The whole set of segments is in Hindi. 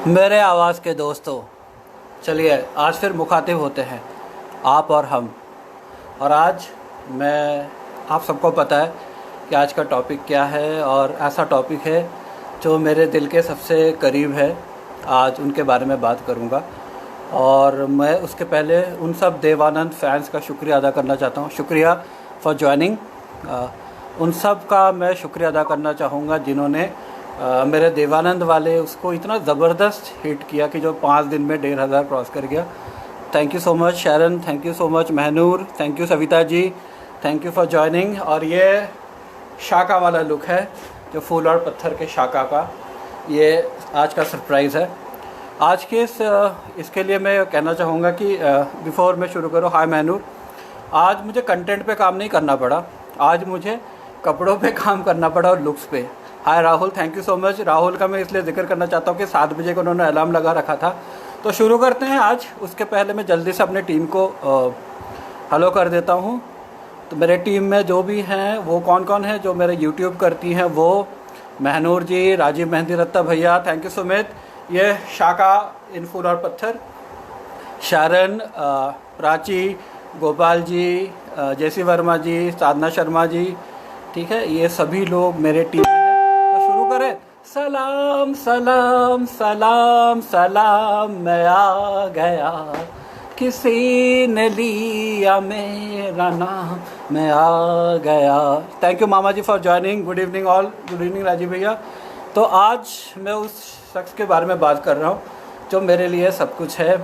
मेरे आवाज़ के दोस्तों, चलिए आज फिर मुखातिब होते हैं आप और हम। और आज मैं आप सबको पता है कि आज का टॉपिक क्या है, और ऐसा टॉपिक है जो मेरे दिल के सबसे करीब है। आज उनके बारे में बात करूँगा। और मैं उसके पहले उन सब देवानंद फैंस का शुक्रिया अदा करना चाहता हूँ। शुक्रिया फॉर ज्वाइनिंग। उन सब का मैं शुक्रिया अदा करना चाहूँगा जिन्होंने मेरे देवानंद वाले उसको इतना ज़बरदस्त हिट किया कि जो 5 दिन में 1,500 क्रॉस कर गया। Thank you so much Sharan, thank you so much Mahnoor, thank you Savita ji, thank you for joining. और ये शाका वाला लुक है जो फूल और पत्थर के शाका का, ये आज का सरप्राइज़ है। आज के इसके लिए मैं कहना चाहूँगा कि बिफोर मैं शुरू करूँ, हाय महनूर, आज मुझे कंटेंट पे काम नहीं करना पड़ा, आज मुझे कपड़ों पे काम करना पड़ा और लुक्स पे। Hi Rahul, thank you so much. Rahul का मैं इसलिए जिक्र करना चाहता हूँ कि 7 बजे को उन्होंने अलार्म लगा रखा था। तो शुरू करते हैं आज। उसके पहले मैं जल्दी से अपने टीम को हेलो कर देता हूँ। तो मेरे टीम में जो भी हैं वो कौन कौन है जो मेरे यूट्यूब करती हैं, वो महनूर जी, राजीव मेहंदी रत्ता भैया, थैंक यू सुमित, ये शाका इन फूल और पत्थर, शरण, प्राची, गोपाल जी, जयसी वर्मा जी, साधना शर्मा जी, ठीक है, ये सभी लोग मेरे टीम में हैं। तो शुरू करें। सलाम सलाम सलाम सलाम, मैं आ गया, किसी ने लिया मेरा नाम, मैं आ गया। थैंक यू मामा जी for joining. Good evening all. Good evening Rajeev भैया। तो आज मैं उस शख्स के बारे में बात कर रहा हूँ जो मेरे लिए सब कुछ है,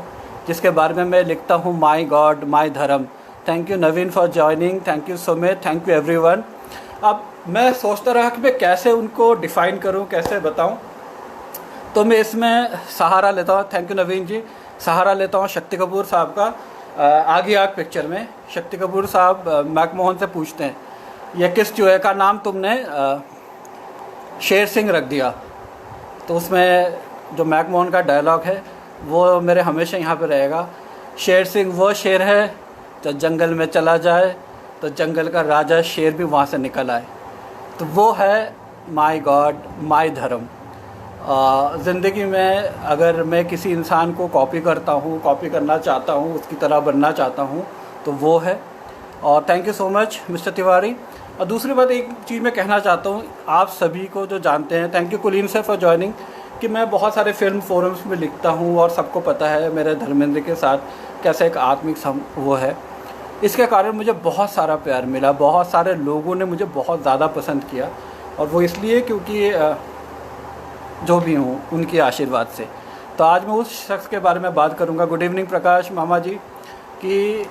जिसके बारे में मैं लिखता हूँ माई गॉड माई धर्म। Thank you Naveen for joining, thank you Sumit, thank you everyone. अब मैं सोचता रहा कि मैं कैसे उनको डिफ़ाइन करूं, कैसे बताऊं। तो मैं इसमें सहारा लेता हूं, थैंक यू नवीन जी, सहारा लेता हूं शक्ति कपूर साहब का। आगे आग पिक्चर में शक्ति कपूर साहब मैकमोहन से पूछते हैं, यह किस चूहे का नाम तुमने शेर सिंह रख दिया। तो उसमें जो मैकमोहन का डायलॉग है वो मेरे हमेशा यहाँ पे रहेगा। शेर सिंह वो शेर है जो जंगल में चला जाए तो जंगल का राजा शेर भी वहाँ से निकल आए। तो वो है माई गॉड माई धर्म। ज़िंदगी में अगर मैं किसी इंसान को कॉपी करता हूँ, कॉपी करना चाहता हूँ, उसकी तरह बनना चाहता हूँ, तो वो है। और thank you so much mister Tiwari. और दूसरी बात, एक चीज़ मैं कहना चाहता हूँ आप सभी को जो जानते हैं, थैंक यू कुलीन सर फॉर ज्वाइनिंग, कि मैं बहुत सारे फिल्म फोरम्स में लिखता हूँ और सबको पता है मेरे धर्मेंद्र के साथ कैसे एक आत्मिक वो है। इसके कारण मुझे बहुत सारा प्यार मिला, बहुत सारे लोगों ने मुझे बहुत ज़्यादा पसंद किया, और वो इसलिए क्योंकि जो भी हूँ उनके आशीर्वाद से। तो आज मैं उस शख्स के बारे में बात करूँगा। गुड इवनिंग प्रकाश मामा जी, कि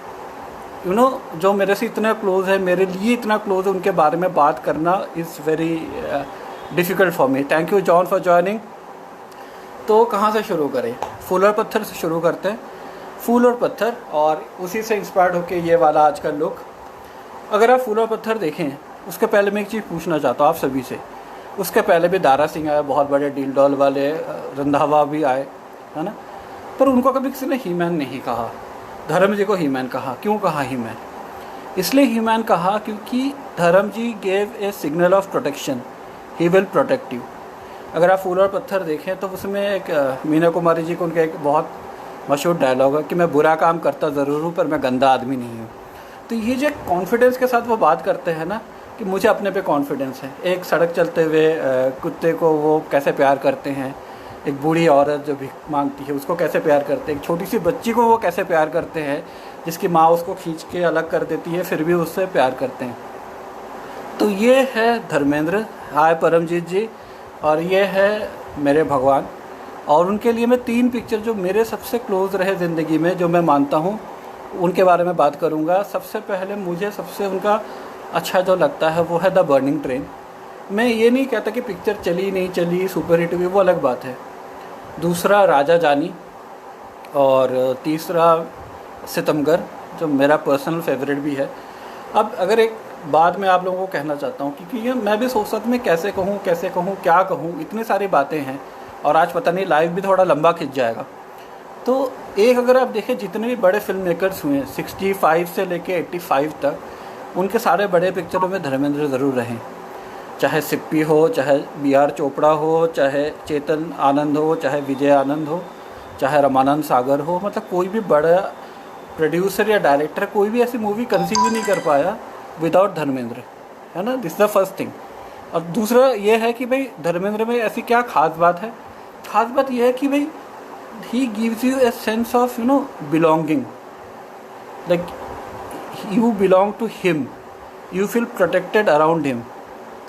जो मेरे से इतना क्लोज़ है, मेरे लिए इतना क्लोज़ है, उनके बारे में बात करना is very difficult for me. Thank you John for joining. तो कहाँ से शुरू करें? फूल और पत्थर से शुरू करते हैं। फूल और पत्थर, और उसी से इंस्पायर्ड होके ये वाला आज का लुक। अगर आप फूल और पत्थर देखें, उसके पहले मैं एक चीज़ पूछना चाहता हूँ आप सभी से। उसके पहले भी दारा सिंह आए, बहुत बड़े डील डॉल वाले, रंधावा भी आए, है ना, पर उनको कभी किसी ने ही मैन नहीं कहा। धर्म जी को ही मैन कहा। क्यों कहा ही मैन? इसलिए ही मैन कहा क्योंकि Dharam ji gave a signal of protection, he will protect you. अगर आप फूल और पत्थर देखें तो उसमें एक मीना कुमारी जी को उनका एक बहुत मशहूर डायलॉग है कि मैं बुरा काम करता ज़रूर हूँ पर मैं गंदा आदमी नहीं हूँ। तो ये जो कॉन्फिडेंस के साथ वो बात करते हैं ना, कि मुझे अपने पे कॉन्फिडेंस है। एक सड़क चलते हुए कुत्ते को वो कैसे प्यार करते हैं, एक बूढ़ी औरत जो भिख मांगती है उसको कैसे प्यार करते हैं, एक छोटी सी बच्ची को वो कैसे प्यार करते हैं जिसकी माँ उसको खींच के अलग कर देती है फिर भी उससे प्यार करते हैं। तो ये है धर्मेंद्र, हाय परमजीत जी, और ये है मेरे भगवान। और उनके लिए मैं 3 पिक्चर जो मेरे सबसे क्लोज़ रहे ज़िंदगी में, जो मैं मानता हूँ, उनके बारे में बात करूँगा। सबसे पहले मुझे सबसे उनका अच्छा जो लगता है वो है द बर्निंग ट्रेन। मैं ये नहीं कहता कि पिक्चर चली नहीं चली, सुपर हिट हुई, वो अलग बात है। दूसरा राजा जानी, और तीसरा सितमगर, जो मेरा पर्सनल फेवरेट भी है। अब अगर एक बात मैं आप लोगों को कहना चाहता हूँ, क्योंकि ये मैं भी सोचता था मैं कैसे कहूँ क्या कहूँ, इतनी सारी बातें हैं, और आज पता नहीं लाइव भी थोड़ा लंबा खिंच जाएगा। तो एक अगर आप देखें जितने भी बड़े फिल्म मेकर्स हुए हैं 65 से लेके 85 तक, उनके सारे बड़े पिक्चरों में धर्मेंद्र ज़रूर रहे। चाहे सिप्पी हो, चाहे B.R. चोपड़ा हो, चाहे चेतन आनंद हो, चाहे विजय आनंद हो, चाहे रमानंद सागर हो, मतलब कोई भी बड़ा प्रोड्यूसर या डायरेक्टर कोई भी ऐसी मूवी कंसीव ही नहीं कर पाया विदाउट धर्मेंद्र, है ना। This the first thing. अब दूसरा ये है कि भाई धर्मेंद्र में ऐसी क्या खास बात है। खास बात ये है कि भाई he gives you a sense of belonging, like you belong to him, you feel protected around him.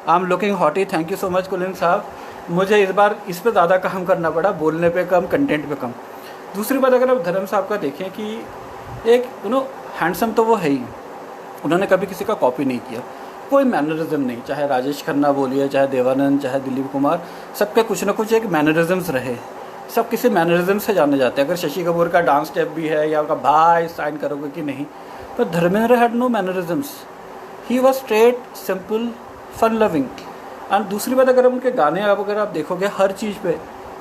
I am looking hottie, thank you so much Kulin साहब। मुझे इस बार इस पे ज़्यादा काम करना पड़ा, बोलने पे कम, कंटेंट पे कम। दूसरी बात अगर आप धर्म साहब का देखें कि एक हैंडसम तो वो है ही, उन्होंने कभी किसी का कॉपी नहीं किया, कोई मैनरिज्म नहीं, चाहे राजेश खन्ना बोलिए, चाहे देवानंद, चाहे दिलीप कुमार, सबके कुछ ना कुछ एक मैनरिज्म्स रहे, सब किसी मैनरिज्म से जाने जाते हैं। अगर शशि कपूर का डांस स्टेप भी है या उनका भाई साइन करोगे कि नहीं, पर Dharmendra had no mannerisms, he was straight, simple, fun loving. And दूसरी बात अगर उनके गाने अगर आप देखोगे हर चीज़ पे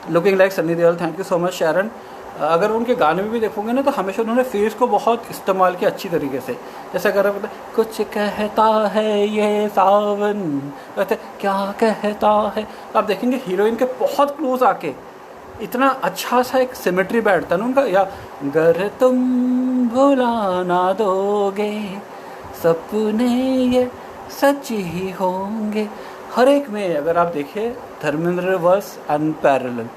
looking like Sunny Deol, thank you so much शरण, अगर उनके गाने में भी देखोगे ना तो हमेशा उन्होंने फेस को बहुत इस्तेमाल किया अच्छी तरीके से। जैसे अगर आप कुछ कहता है ये सावन, कहते क्या कहता है, आप देखेंगे हीरोइन के बहुत क्लोज आके इतना अच्छा सा एक सिमेट्री बैठता है ना उनका। या गर तुम भुला ना दोगे सपने ये सच ही होंगे, हर एक में अगर आप देखिए धर्मेंद्र वॉज अनपैरेलल।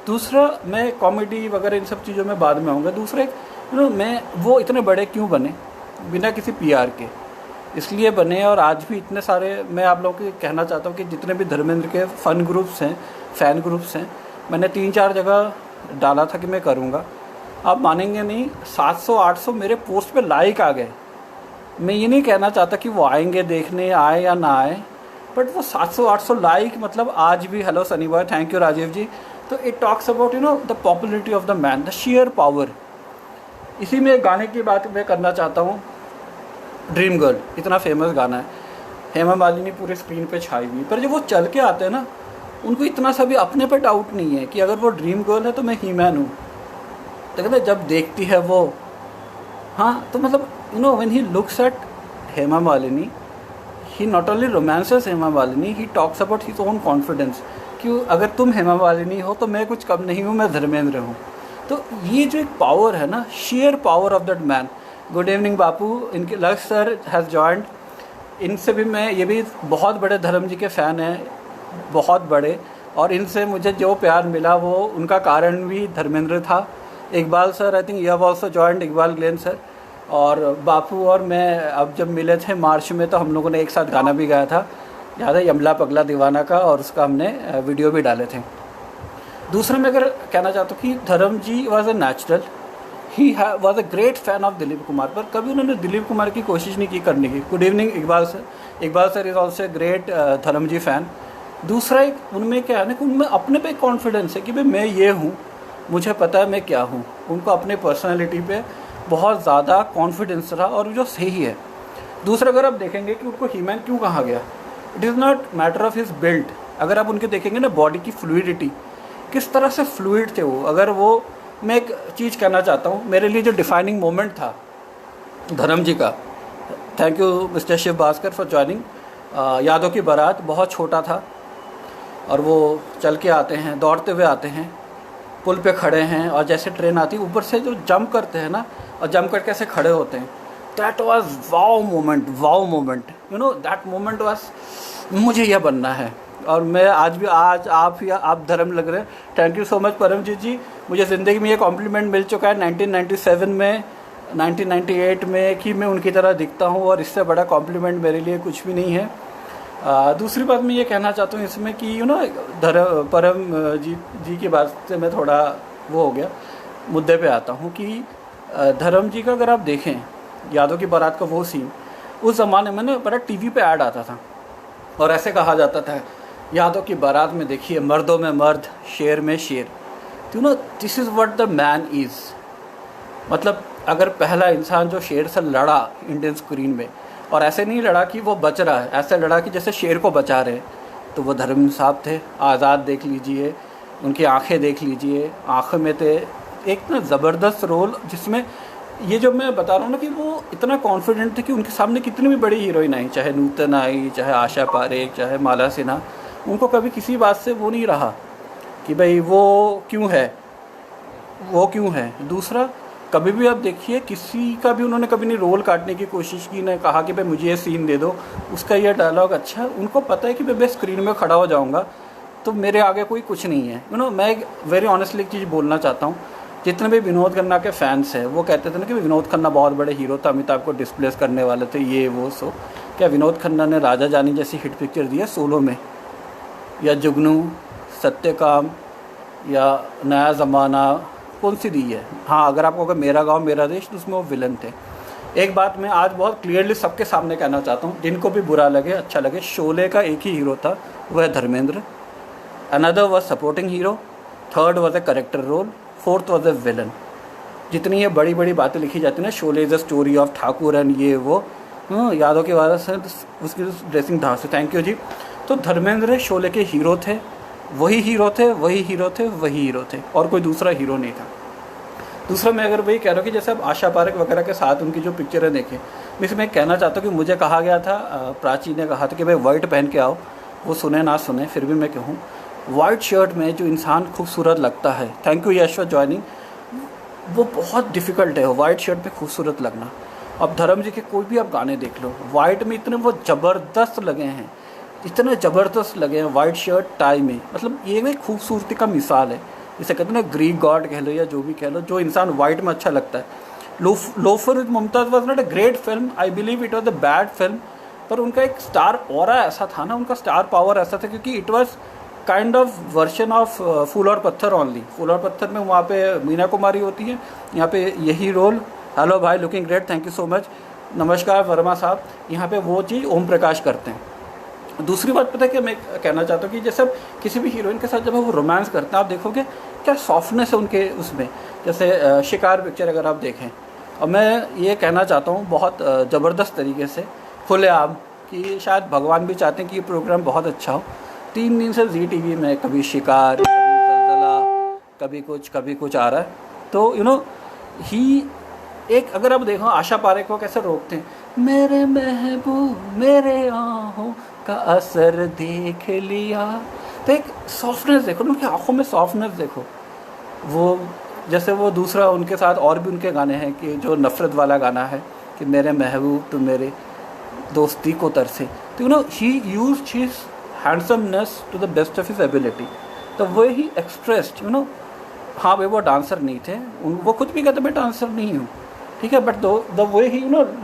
दूसरा, मैं कॉमेडी वगैरह इन सब चीज़ों में बाद में आऊँगा। दूसरा एक मैं वो इतने बड़े क्यों बने बिना किसी PR के, इसलिए बने। और आज भी इतने सारे, मैं आप लोगों को कहना चाहता हूँ कि जितने भी धर्मेंद्र के फ़न ग्रुप्स हैं, फ़ैन ग्रुप्स हैं, मैंने 3-4 जगह डाला था कि मैं करूँगा, आप मानेंगे नहीं, 700-800 मेरे पोस्ट पे लाइक आ गए। मैं ये नहीं कहना चाहता कि वो आएंगे देखने, आए या ना आए, बट वो 700-800 लाइक, मतलब आज भी, hello Sunny boy, thank you Rajiv ji. तो it talks about the popularity of the man, the share power. इसी में एक गाने की बात मैं करना चाहता हूँ, ड्रीम गर्ल, इतना फेमस गाना है, हेमा मालिनी पूरे स्क्रीन पे छाई हुई, पर जब वो चल के आते हैं ना, उनको इतना सा भी अपने पे डाउट नहीं है कि अगर वो ड्रीम गर्ल है तो मैं ही मैन हूँ। तो कहते जब देखती है वो, हाँ, तो मतलब when he looks at Hema Malini, he not only romances Hema Malini, he talks about his own confidence कि अगर तुम हेमा मालिनी हो तो मैं कुछ कम नहीं हूँ, मैं धर्मेंद्र हूँ। तो ये जो एक पावर है ना, share power of that man. Good evening Bapu, इनके लक्ष्य सर हैज़ जॉइंड, इनसे भी मैं, ये भी बहुत बड़े धर्म जी के फ़ैन हैं, बहुत बड़े, और इनसे मुझे जो प्यार मिला वो उनका कारण भी धर्मेंद्र था। Iqbal sir, I think you have also joined, Iqbal Glenn sir. और बापू और मैं अब जब मिले थे मार्च में, तो हम लोगों ने एक साथ गाना भी गाया था, याद है, यमला पगला दीवाना का, और उसका हमने वीडियो भी डाले थे। दूसरा मैं अगर कहना चाहता हूँ कि Dharam ji was a natural, he was a great fan of Dilip Kumar, पर कभी उन्होंने दिलीप कुमार की कोशिश नहीं की करने की। Good evening Iqbal sir, Iqbal sir is also a great धर्म जी फ़ैन। दूसरा एक उनमें क्या है ना कि उनमें अपने पे कॉन्फिडेंस है कि भाई मैं ये हूँ, मुझे पता है मैं क्या हूँ। उनको अपने पर्सनैलिटी पे बहुत ज़्यादा कॉन्फिडेंस रहा, और जो सही है। दूसरा, अगर आप देखेंगे कि उनको ही मैन क्यों कहा गया, it is not matter of his build. अगर आप उनके देखेंगे ना बॉडी की फ्लूइडिटी, किस तरह से फ्लूइड थे वो। अगर वो, मैं एक चीज़ कहना चाहता हूँ, मेरे लिए जो डिफाइनिंग मोमेंट था धर्म जी का, thank you mister Shiv Bhaskar for joining, Yaadon Ki बारात, बहुत छोटा था और वो चल के आते हैं, दौड़ते हुए आते हैं, पुल पे खड़े हैं, और जैसे ट्रेन आती है ऊपर से जो जंप करते हैं ना, और जंप करके ऐसे खड़े होते हैं, that was wow moment, that moment was, मुझे यह बनना है। और मैं आज भी, आज आप धर्म लग रहे हैं, thank you so much Paramjit ji. मुझे ज़िंदगी में ये कॉम्प्लीमेंट मिल चुका है 1997 में, 1998 में, कि मैं उनकी तरह दिखता हूँ, और इससे बड़ा कॉम्प्लीमेंट मेरे लिए कुछ भी नहीं है। दूसरी बात मैं ये कहना चाहता हूँ इसमें कि परम जी की बात से मैं थोड़ा वो हो गया, मुद्दे पे आता हूँ कि धर्म जी का अगर आप देखें, यादों की बारात का वो सीन, उस ज़माने में ना बड़ा टीवी पे ऐड आता था, और ऐसे कहा जाता था, यादों की बारात में देखिए मर्दों में मर्द, शेर में शेर। This is what the man is. मतलब अगर पहला इंसान जो शेर से लड़ा इंडियन स्क्रीन में, और ऐसे नहीं लड़ा कि वो बच रहा है, ऐसे लड़ा कि जैसे शेर को बचा रहे, तो वो धर्म साहब थे। आज़ाद देख लीजिए, उनकी आंखें देख लीजिए, आँखों में थे एक ना ज़बरदस्त रोल, जिसमें ये जो मैं बता रहा हूँ ना कि वो इतना कॉन्फिडेंट थे कि उनके सामने कितनी भी बड़ी हीरोइन आई, चाहे नूतन आई, चाहे आशा पारेख, चाहे माला सिन्हा, उनको कभी किसी बात से वो नहीं रहा कि भाई वो क्यों है, वो क्यों है। दूसरा, कभी भी आप देखिए किसी का भी उन्होंने कभी नहीं रोल काटने की कोशिश की, ना कहा कि भाई मुझे ये सीन दे दो, उसका ये डायलॉग अच्छा है। उनको पता है कि मैं स्क्रीन में खड़ा हो जाऊँगा तो मेरे आगे कोई कुछ नहीं है। मैं एक वेरी ऑनेस्टली एक चीज़ बोलना चाहता हूँ, जितने भी विनोद खन्ना के फैंस हैं वो कहते थे ना कि विनोद खन्ना बहुत बड़े हीरो था, अमिताभ को डिस्प्लेस करने वाले थे, ये वो सो। क्या विनोद खन्ना ने राजा जानी जैसी हिट पिक्चर दी है सोलो में, या जुगनू, सत्यकाम, या नया ज़माना, कौन सी दी है? हाँ, अगर आपको अगर मेरा गांव मेरा देश, तो उसमें वो विलन थे। एक बात मैं आज बहुत क्लियरली सबके सामने कहना चाहता हूँ, जिनको भी बुरा लगे अच्छा लगे, शोले का एक ही हीरो था, वह है Dharmendra. Another was supporting hero, third was a character role, fourth was a villain. जितनी ये बड़ी बड़ी बातें लिखी जाती हैं ना, Sholay is the story of Thakur and ये वो, यादों के वारस है उसकी ड्रेसिंग धास है। थैंक यू जी। तो धर्मेंद्र शोले के हीरो थे, वही हीरो थे, वही हीरो थे, वही हीरो थे, और कोई दूसरा हीरो नहीं था। दूसरा, मैं अगर वही कह रहा हूँ कि जैसे अब आशा पारेख वगैरह के साथ उनकी जो पिक्चरें देखें, मैं इसमें कहना चाहता हूँ कि मुझे कहा गया था, प्राची ने कहा था कि भाई वाइट पहन के आओ, वो सुने ना सुने फिर भी मैं कहूँ, वाइट शर्ट में जो इंसान खूबसूरत लगता है, thank you Yash for joining, वो बहुत डिफ़िकल्ट है वाइट शर्ट पे खूबसूरत लगना। अब धर्म जी के कोई भी आप गाने देख लो, वाइट में इतने वो ज़बरदस्त लगे हैं, इतने ज़बरदस्त लगे हैं वाइट शर्ट टाई में। मतलब ये एक खूबसूरती का मिसाल है, इसे कहते हैं ना ग्रीक गॉड कह लो या जो भी कह लो, जो इंसान वाइट में अच्छा लगता है। Loafer with Mumtaz was not a great film, I believe it was a bad film, पर उनका एक स्टार ऑरा ऐसा था ना, उनका स्टार पावर ऐसा था, क्योंकि it was kind of version of Phool aur Patthar only. फूल और पत्थर में वहाँ पे मीना कुमारी होती है, यहाँ पे यही रोल। हेलो भाई, looking great, thank you so much, नमस्कार वर्मा साहब। यहाँ पे वो चीज़ ओम प्रकाश करते हैं। दूसरी बात पता है कि मैं कहना चाहता हूँ कि जैसे अब किसी भी हीरोइन के साथ जब वो रोमांस करते हैं, आप देखोगे क्या सॉफ्टनेस है उनके उसमें। जैसे शिकार पिक्चर अगर आप देखें, और मैं ये कहना चाहता हूँ बहुत ज़बरदस्त तरीके से खुलेआम, कि शायद भगवान भी चाहते हैं कि ये प्रोग्राम बहुत अच्छा हो। 3 दिन से जी टीवी में कभी शिकार, कभी जलजला, कभी कुछ आ रहा है। तो ही एक, अगर आप देखो आशा पारेख को कैसे रोकते हैं, मेरे महबूब मेरे आँखों का असर देख लिया, तो एक सॉफ्टनेस देखो ना, उनकी आँखों में सॉफ्टनेस देखो। वो जैसे वो दूसरा उनके साथ और भी उनके गाने हैं कि जो नफ़रत वाला गाना है कि मेरे महबूब तुम मेरे दोस्ती को तरसे, तो he used his handsomeness to the best of his ability, तो वो ही एक्सप्रेस्ड हाँ भाई वो डांसर नहीं थे, वो खुद भी कहते मैं डांसर नहीं हूँ, ठीक है, but the way he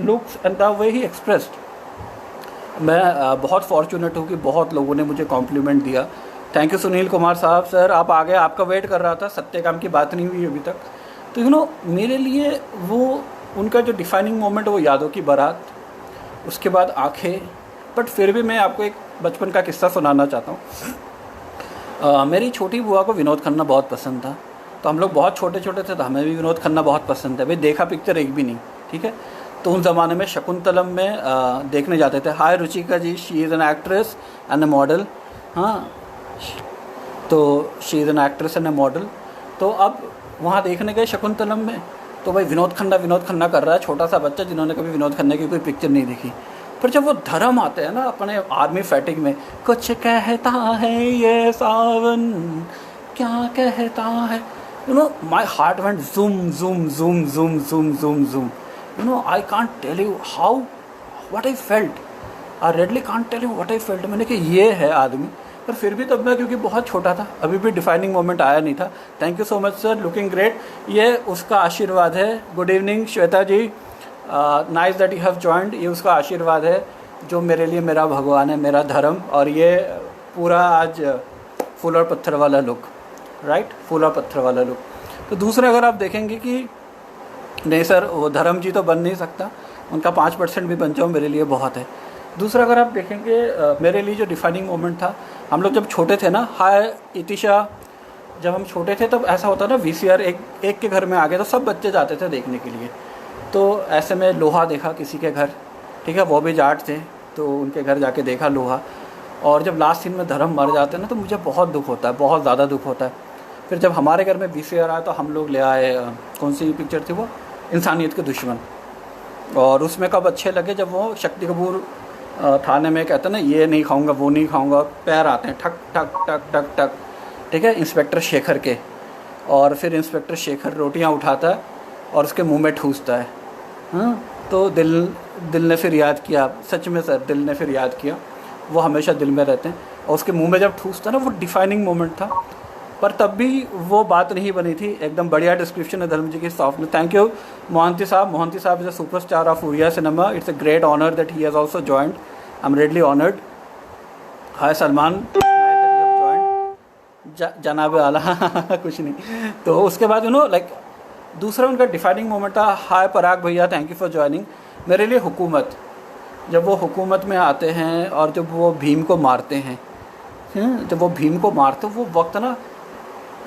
looks and the way he expressed. मैं बहुत फॉर्चुनेट हूँ कि बहुत लोगों ने मुझे कॉम्प्लीमेंट दिया। थैंक यू सुनील कुमार साहब, सर आप आ गए, आपका वेट कर रहा था, सत्यकाम की बात नहीं हुई अभी तक। तो मेरे लिए वो उनका जो डिफाइनिंग मोमेंट वो यादों की बारात, उसके बाद आंखें। बट फिर भी मैं आपको एक बचपन का किस्सा सुनाना चाहता हूँ। मेरी छोटी बुआ को विनोद खन्ना बहुत पसंद था, तो हम लोग बहुत छोटे छोटे थे तो हमें भी विनोद खन्ना बहुत पसंद है। भाई देखा पिक्चर एक भी नहीं, ठीक है। तो उस ज़माने में शकुंतलम में देखने जाते थे। Hi Ruchika ji, she is an actress and a model. हाँ, तो she is an actress and a model. तो अब वहाँ देखने गए शकुंतलम में, तो भाई विनोद खन्ना कर रहा है, छोटा सा बच्चा जिन्होंने कभी विनोद खन्ना की कोई पिक्चर नहीं देखी। फिर जब वो धर्म आते हैं ना अपने आर्मी फैटिक में, कुछ कहता है ये सावन क्या कहता है, my heart went zoom zoom zoom zoom zoom zoom zoom. I can't tell you what I felt. I really can't tell you what I felt. मैंने कि ये है आदमी। पर फिर भी तब मैं क्योंकि बहुत छोटा था, अभी भी डिफाइनिंग मोमेंट आया नहीं था। Thank you so much sir, looking great, ये उसका आशीर्वाद है। Good evening Shweta ji, nice that you have joined, ये उसका आशीर्वाद है जो मेरे लिए मेरा भगवान है, मेरा धर्म। और ये पूरा आज फूल और पत्थर वाला लुक, राइट, फूल और पत्थर वाला लुक। तो दूसरा अगर आप देखेंगे कि नहीं सर वो धर्म जी तो बन नहीं सकता, उनका 5% भी बन जाओ मेरे लिए बहुत है। दूसरा अगर आप देखेंगे मेरे लिए जो डिफाइनिंग मोमेंट था, हम लोग जब छोटे थे ना, हाय इतिशा, जब हम छोटे थे तब ऐसा होता ना, VCR एक के घर में आ गए तो सब बच्चे जाते थे देखने के लिए। तो ऐसे में लोहा देखा किसी के घर, ठीक है, वो भी जाट थे, तो उनके घर जाके देखा लोहा। और जब लास्ट सीन में धर्म मर जाते हैं ना, तो मुझे बहुत दुख होता है, बहुत ज़्यादा दुख होता है। फिर जब हमारे घर में VCR आया तो हम लोग ले आए, कौन सी पिक्चर थी वो, इंसानियत के दुश्मन। और उसमें कब अच्छे लगे, जब वो शक्ति कपूर थाने में कहते हैं ना ये नहीं खाऊंगा वो नहीं खाऊंगा, पैर आते हैं ठक ठक ठक ठक ठक, ठीक है, इंस्पेक्टर शेखर के। और फिर इंस्पेक्टर शेखर रोटियां उठाता है और उसके मुंह में ठूसता है। हाँ, तो दिल ने फिर याद किया, सच में सर दिल ने फिर याद किया, वो हमेशा दिल में रहते हैं। और उसके मुंह में जब ठूसता ना, वो डिफाइनिंग मोमेंट था। पर तब भी वो बात नहीं बनी थी। एकदम बढ़िया डिस्क्रिप्शन है धर्म जी की, सॉफ्टनेस। थैंक यू मोहंती साहब। मोहंती साहब is a superstar of Oriya cinema. It's a great honour that he has also joined. I am really honoured. Hi Salman, जनाब आला कुछ नहीं। तो उसके बाद लाइक दूसरा उनका डिफाइनिंग मोमेंट था। हाय पराग भैया, थैंक यू फॉर ज्वाइनिंग। मेरे लिए हुकूमत, जब वो हुकूमत में आते हैं और जब वो भीम को मारते हैं, जब वो भीम को मारते वो वक्त ना,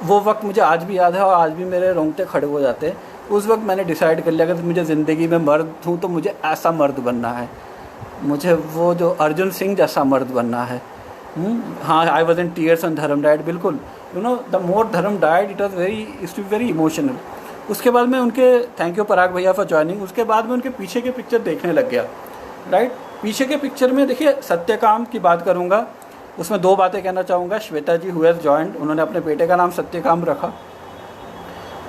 वो वक्त मुझे आज भी याद है और आज भी मेरे रोंगटे खड़े हो जाते हैं। उस वक्त मैंने डिसाइड कर लिया कि मुझे ज़िंदगी में मर्द हूँ तो मुझे ऐसा मर्द बनना है, मुझे वो जो अर्जुन सिंह जैसा मर्द बनना है। हाँ, I was in tears and धर्म डाइड, बिल्कुल। द मोर धर्म died it was very emotional. उसके बाद में उनके, थैंक यू पराग भैया फॉर ज्वाइनिंग, उसके बाद में उनके पीछे के पिक्चर देखने लग गया। राइट, पीछे के पिक्चर में देखिए सत्यकाम की बात करूँगा, उसमें 2 बातें कहना चाहूँगा। श्वेता जी हु हैज़ जॉइंड, उन्होंने अपने बेटे का नाम सत्यकाम रखा।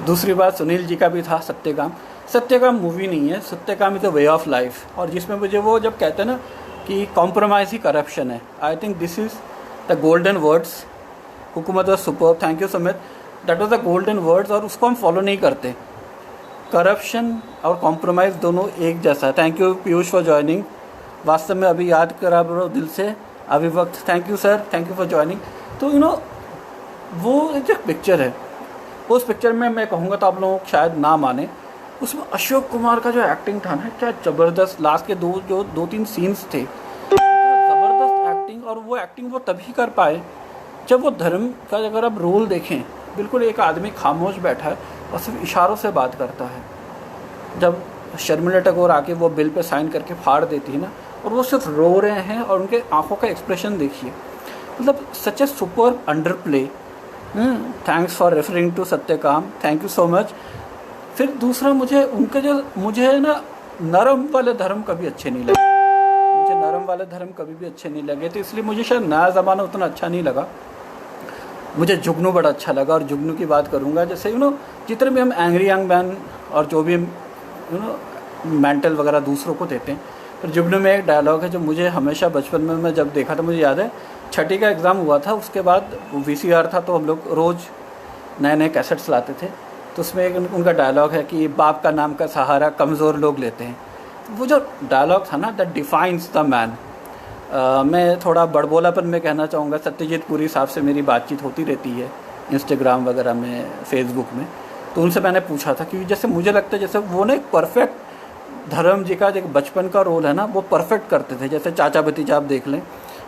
दूसरी बात सुनील जी का भी था सत्यकाम। सत्यकाम मूवी नहीं है, Satyakam is a way of life. और जिसमें मुझे वो जब कहते हैं ना कि कॉम्प्रोमाइज़ ही करप्शन है, I think this is the golden words. Hukumat was super, thank you Sumit, that was the golden words. और उसको हम फॉलो नहीं करते। करप्शन और कॉम्प्रोमाइज़ दोनों एक जैसा है। Thank you Piyush for joining. वास्तव में अभी याद करा ब्रो दिल से, अभी वक्त, thank you sir, thank you for joining. तो वो एक पिक्चर है, उस पिक्चर में मैं कहूँगा तो आप लोग शायद ना माने, उसमें अशोक कुमार का जो एक्टिंग था ना, क्या ज़बरदस्त। लास्ट के 2-3 सीन्स थे, ज़बरदस्त एक्टिंग। और वो एक्टिंग वो तभी कर पाए जब वो धर्म का, अगर आप रोल देखें, बिल्कुल एक आदमी खामोश बैठा है और सिर्फ इशारों से बात करता है। जब शर्मिला टैगोर आके वो बिल पे साइन करके फाड़ देती है ना, और वो सिर्फ रो रहे हैं और उनके आंखों का एक्सप्रेशन देखिए, मतलब such a super underplay. Thanks for referring to Satyakam, thank you so much. फिर दूसरा, मुझे ना नरम वाले धर्म कभी अच्छे नहीं लगे, मुझे नरम वाले धर्म कभी भी अच्छे नहीं लगे। तो इसलिए मुझे शायद नया ज़माना उतना अच्छा नहीं लगा। मुझे जुगनू बड़ा अच्छा लगा। और जुगनू की बात करूँगा, जैसे जितने भी हम एंग्री यंग मैन और जो भी मेंटल वगैरह दूसरों को देते हैं, फिर जुगनू में एक डायलॉग है जो मुझे हमेशा बचपन में मैं जब देखा था, मुझे याद है, 6ठी का एग्ज़ाम हुआ था, उसके बाद VCR था, तो हम लोग रोज़ नए नए कैसेट्स लाते थे। तो उसमें एक उनका डायलॉग है कि बाप का नाम का सहारा कमज़ोर लोग लेते हैं। वो जो डायलॉग था ना, दैट डिफाइंस द मैन। मैं थोड़ा बड़बोलापन में कहना चाहूँगा, सत्यजीत पुरी साहब से मेरी बातचीत होती रहती है इंस्टाग्राम वगैरह में, फेसबुक में। तो उनसे मैंने पूछा था कि जैसे मुझे लगता है जैसे वो ना एक परफेक्ट धर्म जी का जो बचपन का रोल है ना, वो परफेक्ट करते थे। जैसे चाचा भतीजा आप देख लें,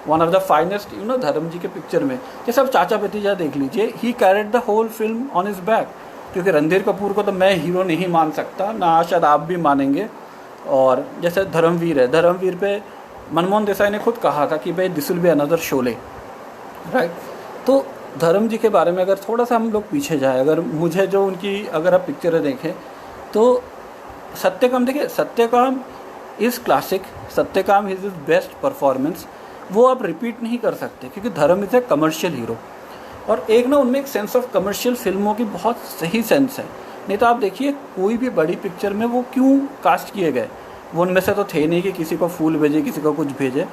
वन ऑफ द फाइनेस्ट धर्म जी के पिक्चर में, जैसे आप चाचा भतीजा देख लीजिए, he carried the whole film on his back. क्योंकि रणधीर कपूर को तो मैं हीरो नहीं मान सकता, ना शायद आप भी मानेंगे। और जैसे धर्मवीर है, धर्मवीर पे मनमोहन देसाई ने खुद कहा था कि भाई this will be another Sholay, right. तो धर्म जी के बारे में अगर थोड़ा सा हम लोग पीछे जाए, अगर मुझे जो उनकी अगर आप पिक्चरें देखें तो सत्यकाम देखिए, Satyakam is classic, Satyakam is is best performance. वो आप रिपीट नहीं कर सकते क्योंकि धर्म इज़ ए कमर्शियल हीरो। और एक ना उनमें एक सेंस ऑफ कमर्शियल फिल्मों की बहुत सही सेंस है। नहीं तो आप देखिए कोई भी बड़ी पिक्चर में वो क्यों कास्ट किए गए, वो उनमें से तो थे नहीं कि किसी को फूल भेजे, किसी को कुछ भेजे।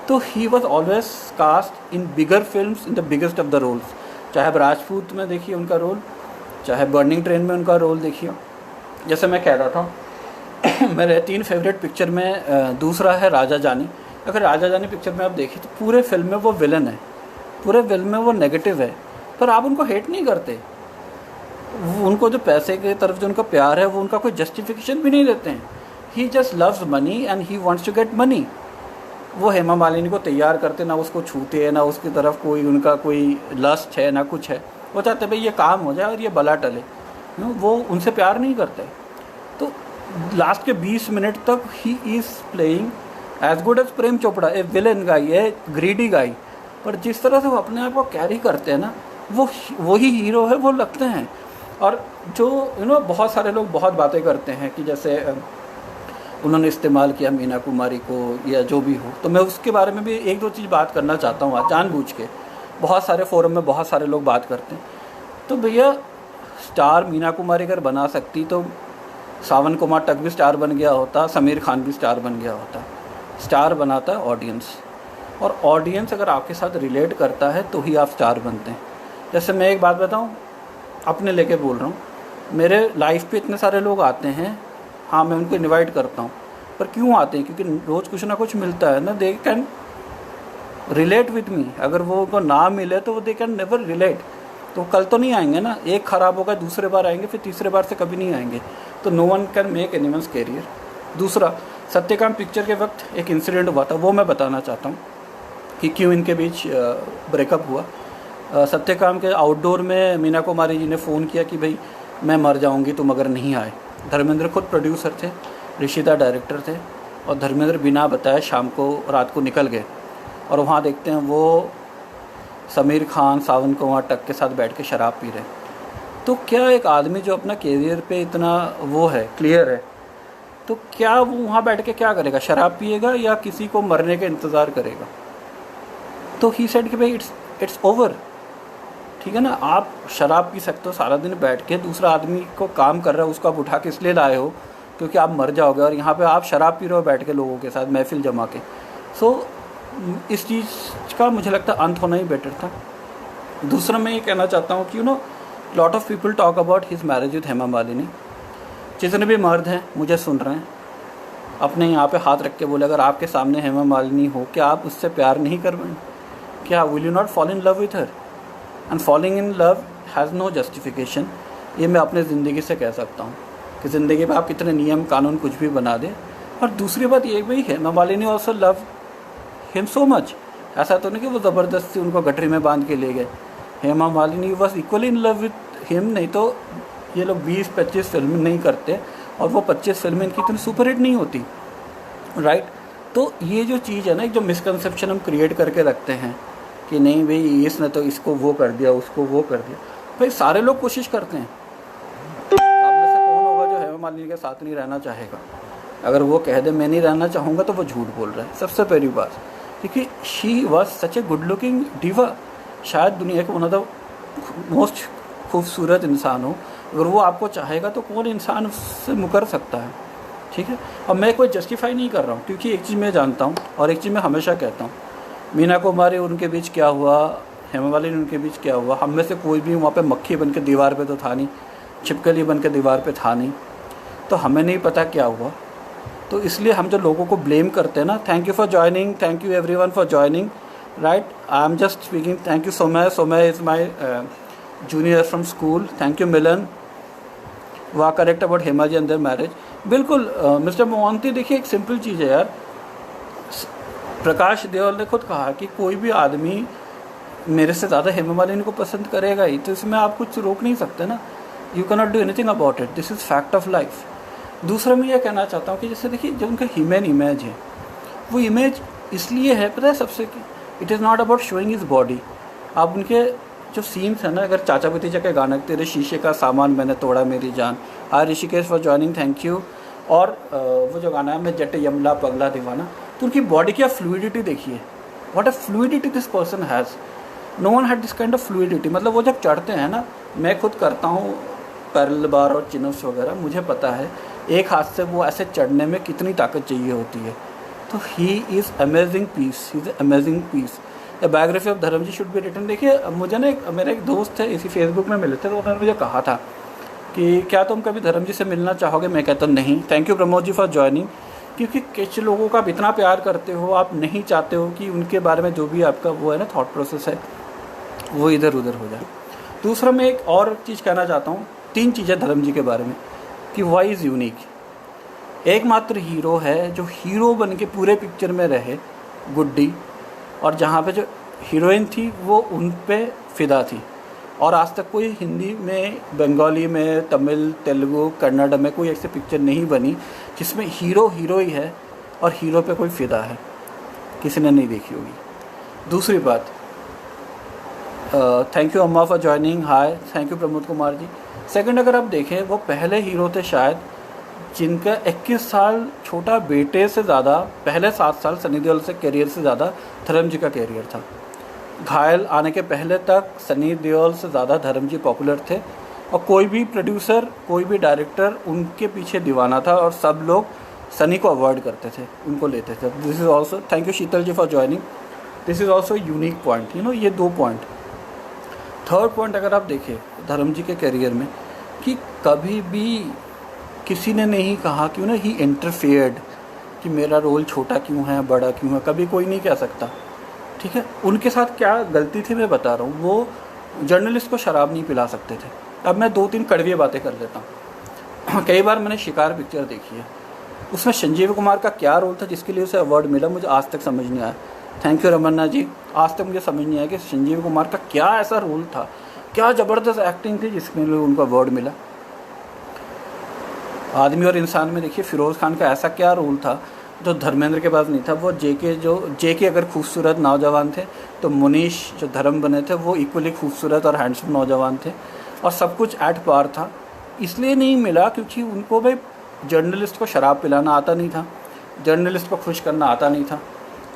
तो he was always cast in bigger films, in the biggest of the roles. चाहे आप राजपूत में देखिए उनका रोल, चाहे बर्निंग ट्रेन में उनका रोल देखिए। जैसे मैं कह रहा था मेरे 3 फेवरेट पिक्चर में दूसरा है राजा जानी। अगर राजा जानी पिक्चर में आप देखिए तो पूरे फिल्म में वो विलन है, पूरे फिल्म में वो नेगेटिव है, पर आप उनको हेट नहीं करते। उनको जो पैसे के तरफ जो उनका प्यार है, वो उनका कोई जस्टिफिकेशन भी नहीं देते हैं। He just loves money and he wants to get money. वो हेमा मालिनी को तैयार करते, ना उसको छूते हैं, ना उसकी तरफ कोई उनका कोई लस्ट है, ना कुछ है। वो चाहते भाई ये काम हो जाए और ये बला टले, वो उनसे प्यार नहीं करते। तो लास्ट के 20 मिनट तक he is playing as good as Prem Chopra, a villain guy, a greedy गाई। पर जिस तरह से वो अपने आप को कैरी करते हैं ना, वो वही हीरो है, वो लगते हैं। और जो बहुत सारे लोग बहुत बातें करते हैं कि जैसे उन्होंने इस्तेमाल किया मीना कुमारी को या जो भी हो, तो मैं उसके बारे में भी एक दो चीज़ बात करना चाहता हूँ आज जानबूझ के। बहुत सारे फोरम में बहुत सारे लोग बात करते हैं, तो भैया स्टार मीना कुमारी अगर बना सकती तो सावन कुमार तक भी स्टार बन गया होता, समीर खान भी स्टार बन गया होता। स्टार बनाता है ऑडियंस, और ऑडियंस अगर आपके साथ रिलेट करता है तो ही आप स्टार बनते हैं। जैसे मैं एक बात बताऊं, अपने लेके बोल रहा हूँ, मेरे लाइफ पे इतने सारे लोग आते हैं, हाँ मैं उनको इनवाइट करता हूँ, पर क्यों आते हैं? क्योंकि रोज़ कुछ ना कुछ मिलता है ना, they can relate with me. अगर वो उनको ना मिले तो वो दे कैन नेवर रिलेट, तो कल तो नहीं आएंगे ना। एक ख़राब होगा, दूसरे बार आएंगे, फिर तीसरे बार से कभी नहीं आएंगे। तो no one can make anyone's career. दूसरा, सत्यकाम पिक्चर के वक्त एक इंसिडेंट हुआ था, वो मैं बताना चाहता हूँ कि क्यों इनके बीच ब्रेकअप हुआ। सत्यकाम के आउटडोर में मीना कुमारी जी ने फ़ोन किया कि भाई मैं मर जाऊँगी तुम अगर नहीं आए। धर्मेंद्र खुद प्रोड्यूसर थे, ऋषिता डायरेक्टर थे, और धर्मेंद्र बिना बताए शाम को रात को निकल गए, और वहाँ देखते हैं वो समीर खान, सावन कुमार टक के साथ बैठ के शराब पी रहे हैं। तो क्या एक आदमी जो अपना कैरियर पे इतना वो है, क्लियर है, तो क्या वो वहाँ बैठ के क्या करेगा? शराब पिएगा या किसी को मरने का इंतज़ार करेगा? तो ही सेड कि भाई इट्स ओवर। ठीक है ना, आप शराब पी सकते हो सारा दिन बैठ के, दूसरा आदमी को काम कर रहा है उसको आप उठा के इसलिए लाए हो क्योंकि आप मर जाओगे, और यहाँ पे आप शराब पी रहे हो बैठ के लोगों के साथ महफिल जमा के। सो इस चीज़ का मुझे लगता है अंत होना ही बेटर था। दूसरा मैं ये कहना चाहता हूँ कि lot of people talk about his marriage with Hema Malini. जितने भी मर्द हैं मुझे सुन रहे हैं, अपने यहाँ पे हाथ रख के बोले, अगर आपके सामने हेमा मालिनी हो, क्या आप उससे प्यार नहीं कर पाएंगे? क्या will you not fall in love with her? And falling in love has no justification. ये मैं अपने ज़िंदगी से कह सकता हूँ कि ज़िंदगी में आप कितने नियम कानून कुछ भी बना दें। और दूसरी बात ये भी है, Hema Malini also love him so much. ऐसा तो नहीं कि वो ज़बरदस्ती उनको गठरी में बांध के ले गए। Hema Malini was equally in love with him, नहीं तो ये लोग 20-25 फिल्म नहीं करते, और वो 25 फिल्में इनकी इतनी सुपरहिट नहीं होती, राइट। तो ये जो चीज़ है ना, एक जो मिसकंसेप्शन हम क्रिएट करके रखते हैं कि नहीं भाई इसने तो इसको वो कर दिया, उसको वो कर दिया। भाई सारे लोग कोशिश करते हैं, आप में से कौन होगा जो हेमा मालिनी के साथ नहीं रहना चाहेगा? अगर वो कह दे मैं नहीं रहना चाहूँगा तो वो झूठ बोल रहा है, सबसे पहली बात। क्योंकि she was such a good looking diva, शायद दुनिया के वन ऑफ द मोस्ट खूबसूरत इंसान हो। अगर वो आपको चाहेगा तो कौन इंसान उससे मुकर सकता है? ठीक है। और मैं कोई जस्टिफाई नहीं कर रहा हूँ, क्योंकि एक चीज़ मैं जानता हूँ और एक चीज़ मैं हमेशा कहता हूँ, मीना कुमारी उनके बीच क्या हुआ, हेमा मालिनी उनके बीच क्या हुआ, हम में से कोई भी वहाँ पे मक्खी बन के दीवार पे तो था नहीं, छिपकली बन के दीवार पे था नहीं, तो हमें नहीं पता क्या हुआ। तो इसलिए हम जो लोगों को ब्लेम करते हैं ना, thank you for joining, thank you everyone for joining, right. I am just speaking, thank you Somay is my junior from school, thank you Milan. वाह correct about Hema ji and their marriage. बिल्कुल मिस्टर मोहंती, देखिए एक सिंपल चीज़ है यार, प्रकाश देओल ने खुद कहा कि कोई भी आदमी मेरे से ज़्यादा हेमा मालिनी को पसंद करेगा ही, तो इसमें आप कुछ रोक नहीं सकते ना। You can not do anything about it, this is fact of life. दूसरा मैं ये कहना चाहता हूँ कि जैसे देखिए जो उनका ह्यूमन इमेज है, वो इमेज इसलिए है पता है सबसे, कि it is not about showing his body. आप उनके जो सीन्स है ना, अगर चाचा भतीजा के गाना तेरे शीशे का सामान मैंने तोड़ा मेरी जान, hi Rishikesh for joining, thank you, और वो जो गाना है मैं जट यमला पगला दीवाना, तो उनकी बॉडी की आप फ्लूइडिटी देखिए, what a fluidity this person has, no one had this kind of fluidity. मतलब वो जब चढ़ते हैं ना, मैं खुद करता हूँ पैरल बार और चिनअप्स वगैरह, मुझे पता है एक हाथ से वो ऐसे चढ़ने में कितनी ताकत चाहिए होती है। तो he is amazing piece, he is amazing piece. The biography of Dharam ji should be written. देखिए मुझे ना मेरा एक दोस्त है, इसी फेसबुक में मिले थे, तो उन्होंने मुझे कहा था कि क्या तुम कभी धर्म जी से मिलना चाहोगे? मैं कहता नहीं। Thank you Pramod ji for joining, क्योंकि कुछ लोगों का आप इतना प्यार करते हो, आप नहीं चाहते हो कि उनके बारे में जो भी आपका वो है ना थॉट प्रोसेस है वो इधर उधर हो जाए। दूसरा मैं एक और चीज़ कहना चाहता हूँ, 3 चीज़ें धर्म जी के बारे में, कि वाई इज़ यूनिक। एकमात्र हीरो है जो हीरो बन के पूरे पिक्चर में रहे, गुड्डी, और जहाँ पे जो हीरोइन थी वो उन पे फिदा थी। और आज तक कोई हिंदी में, बंगाली में, तमिल, तेलुगु, कन्नड़ में कोई ऐसी पिक्चर नहीं बनी जिसमें हीरो हीरो ही है और हीरो पे कोई फिदा है, किसी ने नहीं देखी होगी। दूसरी बात, thank you Amma for joining, hi, thank you Pramod Kumar ji. Second, अगर आप देखें वो पहले हीरो थे शायद जिनका 21 साल छोटा बेटे से ज़्यादा, पहले 7 साल सनी देओल से करियर से ज़्यादा धर्म जी का करियर था। घायल आने के पहले तक सनी देओल से ज़्यादा धर्म जी पॉपुलर थे और कोई भी प्रोड्यूसर, कोई भी डायरेक्टर उनके पीछे दीवाना था और सब लोग सनी को अवॉइड करते थे, उनको लेते थे। This is also, thank you Sheetal ji for joining, this is also unique point, ये 2 पॉइंट। थर्ड पॉइंट, अगर आप देखें धर्म जी के करियर में कि कभी भी किसी ने नहीं कहा कि ही इंटरफेयर्ड कि मेरा रोल छोटा क्यों है, बड़ा क्यों है, कभी कोई नहीं कह सकता। ठीक है, उनके साथ क्या गलती थी मैं बता रहा हूँ। वो जर्नलिस्ट को शराब नहीं पिला सकते थे। अब मैं 2-3 कड़वी बातें कर लेता हूँ। कई बार मैंने शिकार पिक्चर देखी है, उसमें संजीव कुमार का क्या रोल था जिसके लिए उसे अवार्ड मिला, मुझे आज तक समझ नहीं आया। थैंक यू रमन्ना जी, आज तक मुझे समझ नहीं आया कि संजीव कुमार का क्या ऐसा रोल था, क्या ज़बरदस्त एक्टिंग थी जिसके लिए उनको अवार्ड मिला। आदमी और इंसान में देखिए फिरोज़ खान का ऐसा क्या रोल था जो धर्मेंद्र के पास नहीं था। वो जेके अगर खूबसूरत नौजवान थे तो मुनीश जो धर्म बने थे वो इक्वली खूबसूरत और हैंडसम नौजवान थे और सब कुछ एट पार था। इसलिए नहीं मिला क्योंकि उनको भाई जर्नलिस्ट को शराब पिलाना आता नहीं था, जर्नलिस्ट को खुश करना आता नहीं था।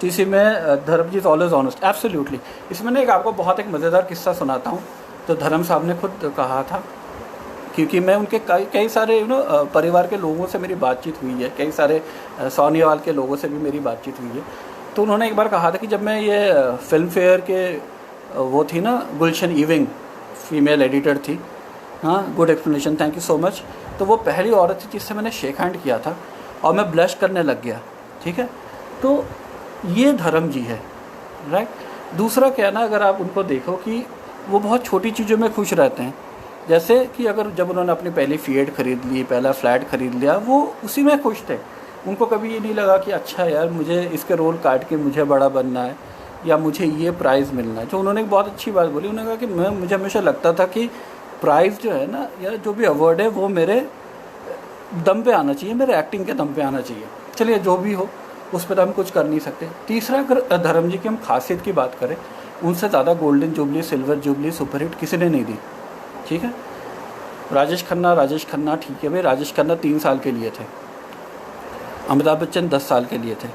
तो इसी में धर्म जी इज़ ऑलवेज ऑनेस्ट, एब्सोल्युटली। इसमें ना आपको बहुत एक मज़ेदार किस्सा सुनाता हूँ। तो धर्म साहब ने खुद कहा था, क्योंकि मैं उनके कई सारे परिवार के लोगों से मेरी बातचीत हुई है, कई सारे सोनीवाल के लोगों से भी मेरी बातचीत हुई है। तो उन्होंने एक बार कहा था कि जब मैं ये फिल्म फेयर के वो थी ना, गुलशन इविंग फीमेल एडिटर थी, हाँ, good explanation, thank you so much. तो वो पहली औरत थी जिससे मैंने शेक हैंड किया था और मैं ब्लश करने लग गया। ठीक है, तो ये धर्म जी है, राइट। दूसरा क्या ना, अगर आप उनको देखो कि वो बहुत छोटी चीज़ों में खुश रहते हैं। जैसे कि अगर जब उन्होंने अपनी पहली फीएट खरीद ली, पहला फ्लैट खरीद लिया, वो उसी में खुश थे। उनको कभी ये नहीं लगा कि अच्छा यार मुझे इसके रोल काट के मुझे बड़ा बनना है या मुझे ये प्राइज़ मिलना है। जो उन्होंने एक बहुत अच्छी बात बोली, उन्होंने कहा कि मुझे हमेशा लगता था कि प्राइज़ जो है ना, या जो भी अवार्ड है वो मेरे दम पे आना चाहिए, मेरे एक्टिंग के दम पे आना चाहिए। चलिए जो भी हो, उस पर तो हम कुछ कर नहीं सकते। तीसरा, अगर धर्म जी की हम खासियत की बात करें, उनसे ज़्यादा golden jubilee, silver jubilee, superhit किसी ने नहीं दी। ठीक है, राजेश खन्ना ठीक है भाई, राजेश खन्ना 3 साल के लिए थे, अमिताभ बच्चन 10 साल के लिए थे।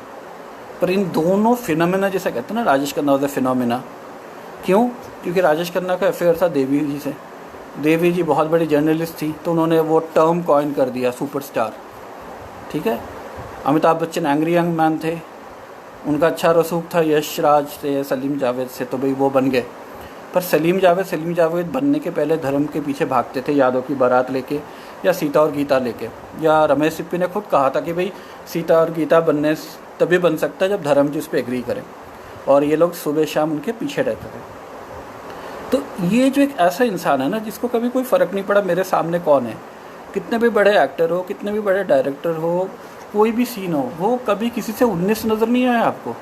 पर इन दोनों फिनोमेना जिसे कहते हैं ना, Rajesh Khanna was a phenomena. क्यों? क्योंकि राजेश खन्ना का अफेयर था देवी जी से। देवी जी बहुत बड़ी जर्नलिस्ट थी, तो उन्होंने वो टर्म कॉइन कर दिया सुपरस्टार। ठीक है, Amitabh Bachchan angry young man थे, उनका अच्छा रसूख था यश राज से, सलीम जावेद से, तो भाई वो बन गए। पर सलीम जावेद बनने के पहले धर्म के पीछे भागते थे, यादों की बारात लेके या सीता और गीता लेके। या रमेश सिप्पी ने खुद कहा था कि भाई सीता और गीता बनने तभी बन सकता है जब धर्म जी उस पर एग्री करें, और ये लोग सुबह शाम उनके पीछे रहते थे। तो ये जो एक ऐसा इंसान है ना, जिसको कभी कोई फ़र्क नहीं पड़ा मेरे सामने कौन है, कितने भी बड़े एक्टर हो, कितने भी बड़े डायरेक्टर हो, कोई भी सीन हो, वो कभी किसी से 19 नज़र नहीं आया आपको।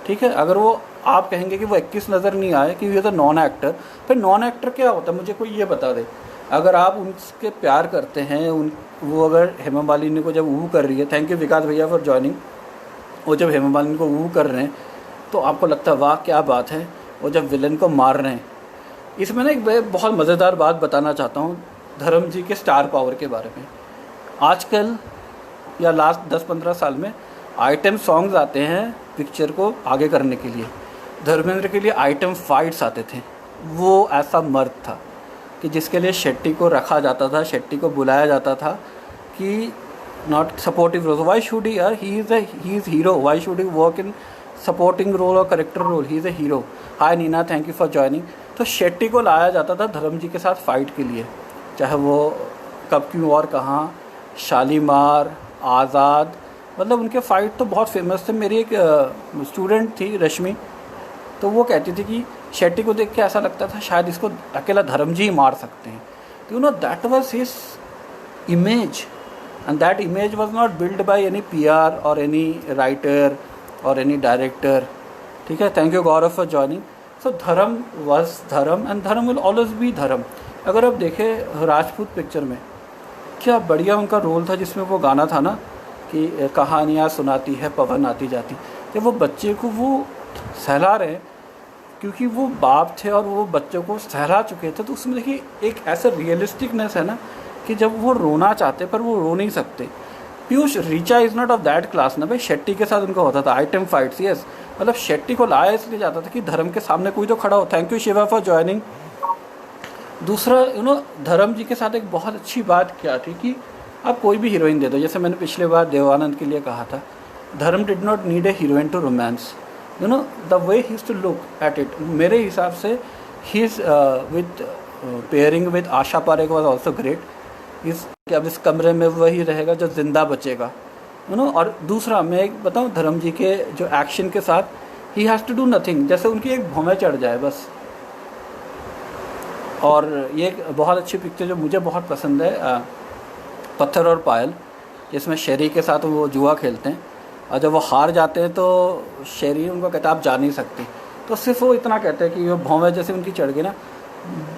ठीक है, अगर वो आप कहेंगे कि वो 21 नज़र नहीं आए कि ये तो नॉन एक्टर, फिर नॉन एक्टर क्या होता है मुझे कोई ये बता दे। अगर आप उनसे प्यार करते हैं, वो अगर हेमा मालिनी को जब वू कर रही है, थैंक यू विकास भैया फॉर ज्वाइनिंग, वो जब हेमा मालिनी को वू कर रहे हैं तो आपको लगता है वाह क्या बात है, वो जब विलन को मार रहे हैं। इसमें ना एक बहुत मज़ेदार बात बताना चाहता हूँ धर्म जी के स्टार पावर के बारे में। आजकल या लास्ट 10-15 साल में आइटम सॉन्ग्स आते हैं पिक्चर को आगे करने के लिए। धर्मेंद्र के लिए आइटम फाइट्स आते थे। वो ऐसा मर्द था कि जिसके लिए शेट्टी को रखा जाता था, शेट्टी को बुलाया जाता था कि not supportive role, why should he is hero, why should he work in supporting role और character role, he is a hero. Hi Neena, thank you for joining. तो शेट्टी को लाया जाता था धर्म जी के साथ फाइट के लिए, चाहे वो कब क्यों और कहाँ, शालीमार, आज़ाद, मतलब उनके फ़ाइट तो बहुत फेमस थे। मेरी एक स्टूडेंट थी रश्मि, तो वो कहती थी कि शेट्टी को देख के ऐसा लगता था शायद इसको अकेला धर्म जी ही मार सकते हैं। तो that was his image, and that image was not build by any PR और एनी राइटर और एनी डायरेक्टर। ठीक है, thank you Gaurav for joining. So Dharam was धर्म एंड धर्म विल ऑलवेज बी धर्म। अगर आप देखें राजपूत पिक्चर में क्या बढ़िया उनका रोल था, जिसमें वो गाना था ना कि कहानियाँ सुनाती है पवन आती जाती, जब वो बच्चे को वो सहला रहे हैं क्योंकि वो बाप थे और वो बच्चों को सहला चुके थे। तो उसमें देखिए एक ऐसा रियलिस्टिकनेस है ना कि जब वो रोना चाहते पर वो रो नहीं सकते। Piyush, Richa is not of that class ना भाई। शेट्टी के साथ उनका होता था आइटम फाइट्स, यस, मतलब शेट्टी को लाया इसलिए जाता था कि धर्म के सामने कोई तो खड़ा हो। Thank you Shiva for joining. दूसरा धर्म जी के साथ एक बहुत अच्छी बात क्या थी कि आप कोई भी हीरोइन दे दो, जैसे मैंने पिछले बार देवानंद के लिए कहा था, Dharam did not need a heroine to romance, the way he to look at it. मेरे हिसाब से he is with pairing with Asha Parekh was also great. कि अब इस कमरे में वही रहेगा जो जिंदा बचेगा, और दूसरा मैं एक बताऊँ, धर्म जी के जो एक्शन के साथ he has to do nothing, जैसे उनकी एक भौमें चढ़ जाए बस। और ये एक बहुत अच्छी पिक्चर जो मुझे बहुत पसंद है, पत्थर और पायल, जिसमें शेरी के साथ वो जुआ खेलते हैं और जब वो हार जाते हैं तो शेरी उनको कहता है आप जा नहीं सकती, तो सिर्फ वो इतना कहते हैं कि वो भौवें जैसे उनकी चढ़ गई ना,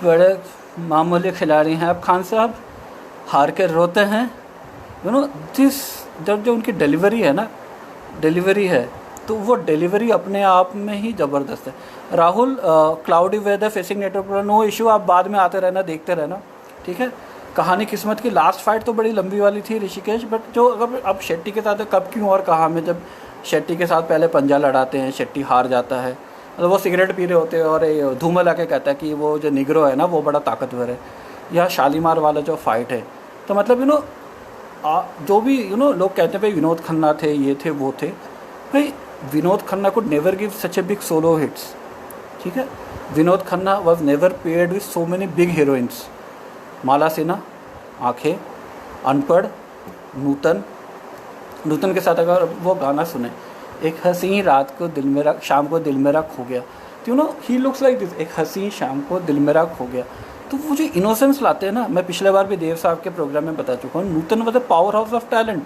बड़े मामूली खिलाड़ी हैं आप खान साहब, हार के रोते हैं, दिस, जब जो उनकी डिलीवरी है ना, डिलीवरी है तो वो डिलीवरी अपने आप में ही ज़बरदस्त है। Rahul, cloudy weather facing network, no issue, आप बाद में आते रहना, देखते रहना, ठीक है। कहानी किस्मत की लास्ट फाइट तो बड़ी लंबी वाली थी ऋषिकेश, बट जो अगर अब शेट्टी के साथ कब क्यों और कहाँ में, जब शेट्टी के साथ पहले पंजा लड़ाते हैं, शेट्टी हार जाता है, मतलब वो सिगरेट पी रहे होते हैं और धूमल आके कहता है कि वो जो निग्रो है ना वो बड़ा ताकतवर है, या शालीमार वाला जो फाइट है, तो मतलब जो भी लोग कहते हैं भाई विनोद खन्ना थे, ये थे वो थे, भाई Vinod Khanna could never give such a big solo hits, ठीक है। Vinod Khanna was never paired with so many big heroines. Mala Sinha, Aankhen, Anpadh, नूतन के साथ अगर वो गाना सुने, एक हंसी रात को दिल मेरा, शाम को दिल मेरा खो गया, तो ही लुक्स लाइक दिस, एक हंसी शाम को दिल मेरा खो गया। तो वो जो इनोसेंस लाते हैं ना, मैं पिछले बार भी देव साहब के प्रोग्राम में बता चुका हूँ, Nutan was the powerhouse of talent.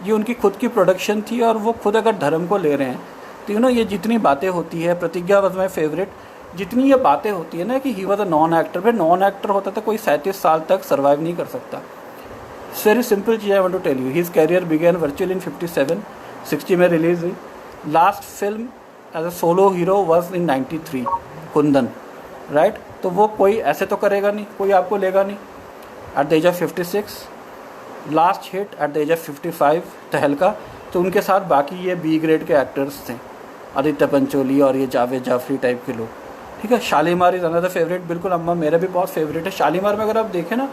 ये उनकी खुद की प्रोडक्शन थी और वो खुद अगर धर्म को ले रहे हैं तो ये जितनी बातें होती है, प्रतिज्ञा वॉज माई फेवरेट, जितनी ये बातें होती है ना कि ही वॉज अ नॉन एक्टर, फिर नॉन एक्टर होता था कोई 37 साल तक सर्वाइव नहीं कर सकता। वेरी सिंपल चीज़ I want to tell you, his career began virtually in 57, 60 में रिलीज हुई। Last film as a solo hero was in 93, Kundan, right. तो वो कोई ऐसे तो करेगा नहीं, कोई आपको लेगा नहीं। At the age of 56 last hit, at the age of 55 Tahalka. तो उनके साथ बाकी ये बी ग्रेड के एक्टर्स थे, आदित्य पंचोली और ये जावेद जाफरी टाइप के लोग, ठीक है। शालीमार इज़ अनदर फेवरेट, बिल्कुल अम्मा मेरा भी बहुत फेवरेट है। शालीमार में अगर आप देखें ना,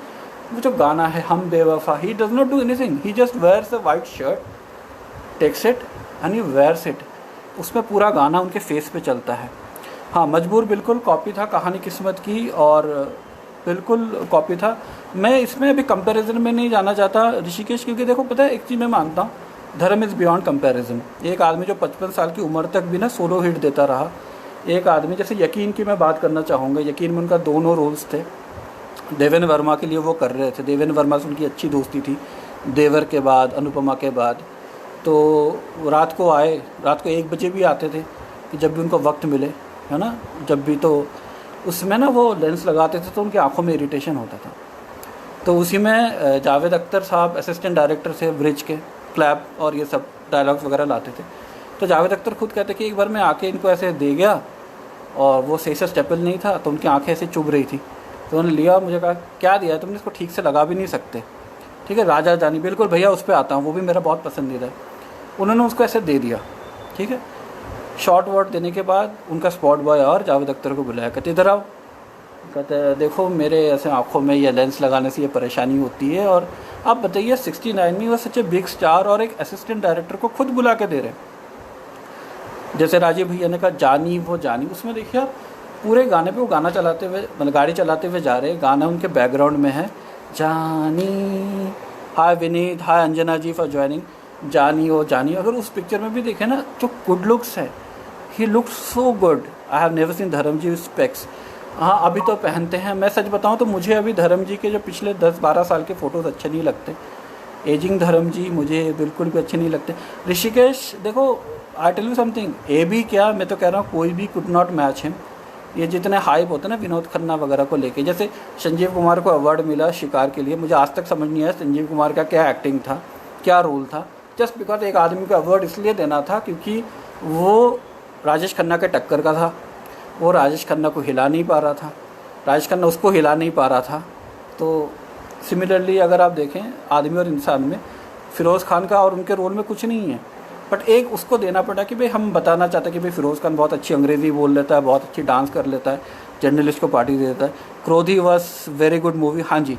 वो जो गाना है Hum Bewafa, he does not do anything, he just wears a white shirt, takes it and he wears it, उसमें पूरा गाना उनके फेस पे चलता है। हाँ, मजबूर बिल्कुल कॉपी था कहानी किस्मत की, और बिल्कुल कॉपी था। मैं इसमें अभी कंपैरिजन में नहीं जाना चाहता ऋषिकेश, क्योंकि देखो पता है एक चीज़ मैं मानता हूँ, धर्म इज़ बियॉन्ड कंपैरिजन। एक आदमी जो 55 साल की उम्र तक भी ना सोलो हिट देता रहा, एक आदमी जैसे यकीन की मैं बात करना चाहूँगा, यकीन में उनका दोनों रोल्स थे, देवेन वर्मा के लिए वो कर रहे थे, देवेन वर्मा से उनकी अच्छी दोस्ती थी, देवर के बाद, अनुपमा के बाद। तो रात को 1 बजे भी आते थे कि जब भी उनको वक्त मिले, है ना, जब भी, तो उसमें ना वो लेंस लगाते थे तो उनकी आंखों में इरिटेशन होता था। तो उसी में जावेद अख्तर साहब असिस्टेंट डायरेक्टर थे ब्रिज के, क्लैप और ये सब डायलॉग्स वगैरह लाते थे। तो जावेद अख्तर खुद कहते कि एक बार मैं आके इनको ऐसे दे गया और वो सही से स्टेपल नहीं था, तो उनकी आंखें ऐसे चुभ रही थी, तो उन्होंने लिया, मुझे कहा क्या दिया है तुमने, इसको ठीक से लगा भी नहीं सकते, ठीक है। राजा जानी, बिल्कुल भैया उस पर आता हूँ, वो भी मेरा बहुत पसंदीदा है। उन्होंने उसको ऐसे दे दिया, ठीक है। शॉर्ट वर्ड देने के बाद उनका स्पॉट बॉय और जावेद अख्तर को बुलाया, कहते इधर आओ, कहते देखो मेरे ऐसे आँखों में ये लेंस लगाने से ये परेशानी होती है, और आप बताइए 69 में वो सच ए बिग स्टार और एक असिस्टेंट डायरेक्टर को खुद बुला के दे रहे हैं। जैसे राजीव भैया ने कहा जानी वो जानी, उसमें देखिए आप पूरे गाने पे वो गाना चलाते हुए, मतलब गाड़ी चलाते हुए जा रहे हैं, गाना उनके बैकग्राउंड में है जानी। हाय विनीत, हाय अंजना जी फॉर ज्वाइनिंग। जानी ओ जानी, अगर उस पिक्चर में भी देखें ना, जो गुड लुक्स है, he looks so good. I have never seen धर्म जी स्पेक्स। हाँ, अभी तो पहनते हैं, मैं सच बताऊं तो मुझे अभी धर्म जी के जो पिछले 10-12 साल के फ़ोटोज़ अच्छे नहीं लगते। एजिंग धर्म जी मुझे बिल्कुल भी अच्छे नहीं लगते। ऋषिकेश देखो, आई टेल यू समथिंग, ए भी क्या, मैं तो कह रहा हूँ कोई भी कुड नॉट मैच हिम। ये जितने हाइप होते हैं ना विनोद खन्ना वगैरह को लेके, जैसे संजीव कुमार को अवार्ड मिला शिकार के लिए, मुझे आज तक समझ नहीं आया संजीव कुमार का क्या एक्टिंग था, क्या रोल था। जस्ट बिकॉज एक आदमी को अवार्ड इसलिए देना था क्योंकि वो राजेश खन्ना के टक्कर का था, वो राजेश खन्ना को हिला नहीं पा रहा था, राजेश खन्ना उसको हिला नहीं पा रहा था। तो सिमिलरली अगर आप देखें आदमी और इंसान में फ़िरोज़ खान का और उनके रोल में कुछ नहीं है, बट एक उसको देना पड़ा कि भाई हम बताना चाहते हैं कि भाई फ़िरोज़ खान बहुत अच्छी अंग्रेज़ी बोल लेता है, बहुत अच्छी डांस कर लेता है, जर्नलिस्ट को पार्टी दे देता है। क्रोधी वॉज वेरी गुड मूवी। हाँ जी,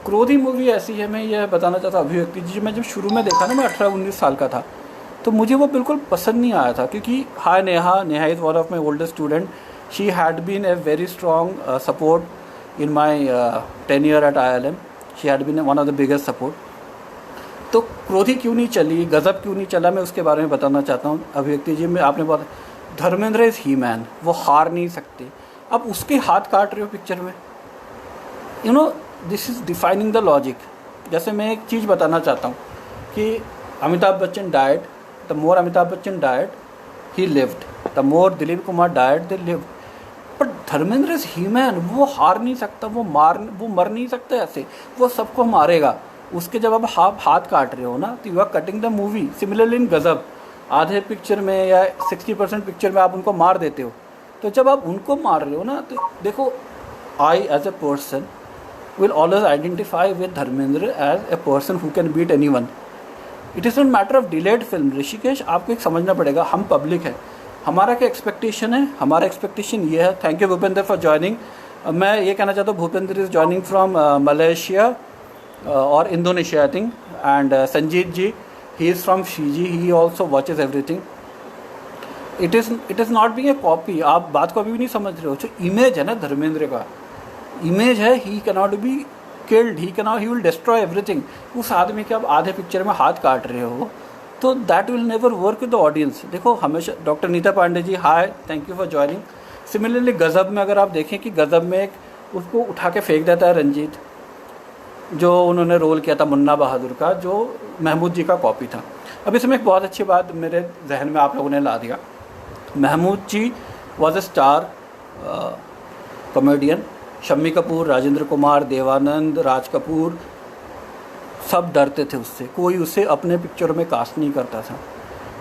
क्रोधी मूवी ऐसी है, मैं यह बताना चाहता हूँ अभिव्यक्ति जी, मैं जब शुरू में देखा ना, मैं 18-19 साल का था, तो मुझे वो बिल्कुल पसंद नहीं आया था, क्योंकि hi Neha is one of my oldest student, she had been a very strong support in my tenure at IIM, she had been one of the biggest support. तो क्रोधी क्यों नहीं चली, गज़ब क्यों नहीं चला, मैं उसके बारे में बताना चाहता हूँ अभिव्यक्ति जी। में आपने बहुत, धर्मेंद्र इज़ ही मैन, वो हार नहीं सकते। अब उसके हाथ काट रहे हो पिक्चर में, you know this is defining the logic. जैसे मैं एक चीज़ बताना चाहता हूँ कि Amitabh Bachchan died, the more Amitabh Bachchan died he lived, the more Dilip Kumar died they lived. But Dharmendra is he man, वो हार नहीं सकता, वो मर नहीं सकता ऐसे, वो सबको मारेगा। उसके जब आप हाथ काट रहे हो ना, तो you are cutting the movie. Similarly in Ghazab, आधे पिक्चर में या 60% पिक्चर में आप उनको मार देते हो, तो जब आप उनको मार रहे हो ना, तो देखो I as a person will always identify with Dharmendra as a person who can beat anyone. It is not matter of delayed film. Rishikesh, आपको एक समझना पड़ेगा, हम पब्लिक है, हमारा क्या एक्सपेक्टेशन है, हमारा एक्सपेक्टेशन ये है। Thank you Bhupendra for joining. मैं ये कहना चाहता हूँ, Bhupendra is joining from Malaysia और Indonesia I think, and Sanjeet ji he is from Fiji, he also watches everything. It is not being a copy. आप बात को अभी भी नहीं समझ रहे हो। जो इमेज है ना धर्मेंद्र का, इमेज है, ही cannot be killed, he will destroy everything. उस आदमी के आप आधे पिक्चर में हाथ काट रहे हो, तो that will never work with the audience. देखो हमेशा, doctor Neeta Pandey ji hi, thank you for joining. Similarly Ghazab में अगर आप देखें कि गज़ब में एक उसको उठा के फेंक देता है रंजीत, जो उन्होंने रोल किया था मुन्ना बहादुर का, जो महमूद जी का कॉपी था। अब इसमें एक बहुत अच्छी बात मेरे जहन में आप लोगों ने ला दिया। Mehmood ji was a star comedian. Shammi Kapoor, Rajendra Kumar, Devanand, Raj Kapoor सब डरते थे उससे, कोई उसे अपने पिक्चर में कास्ट नहीं करता था।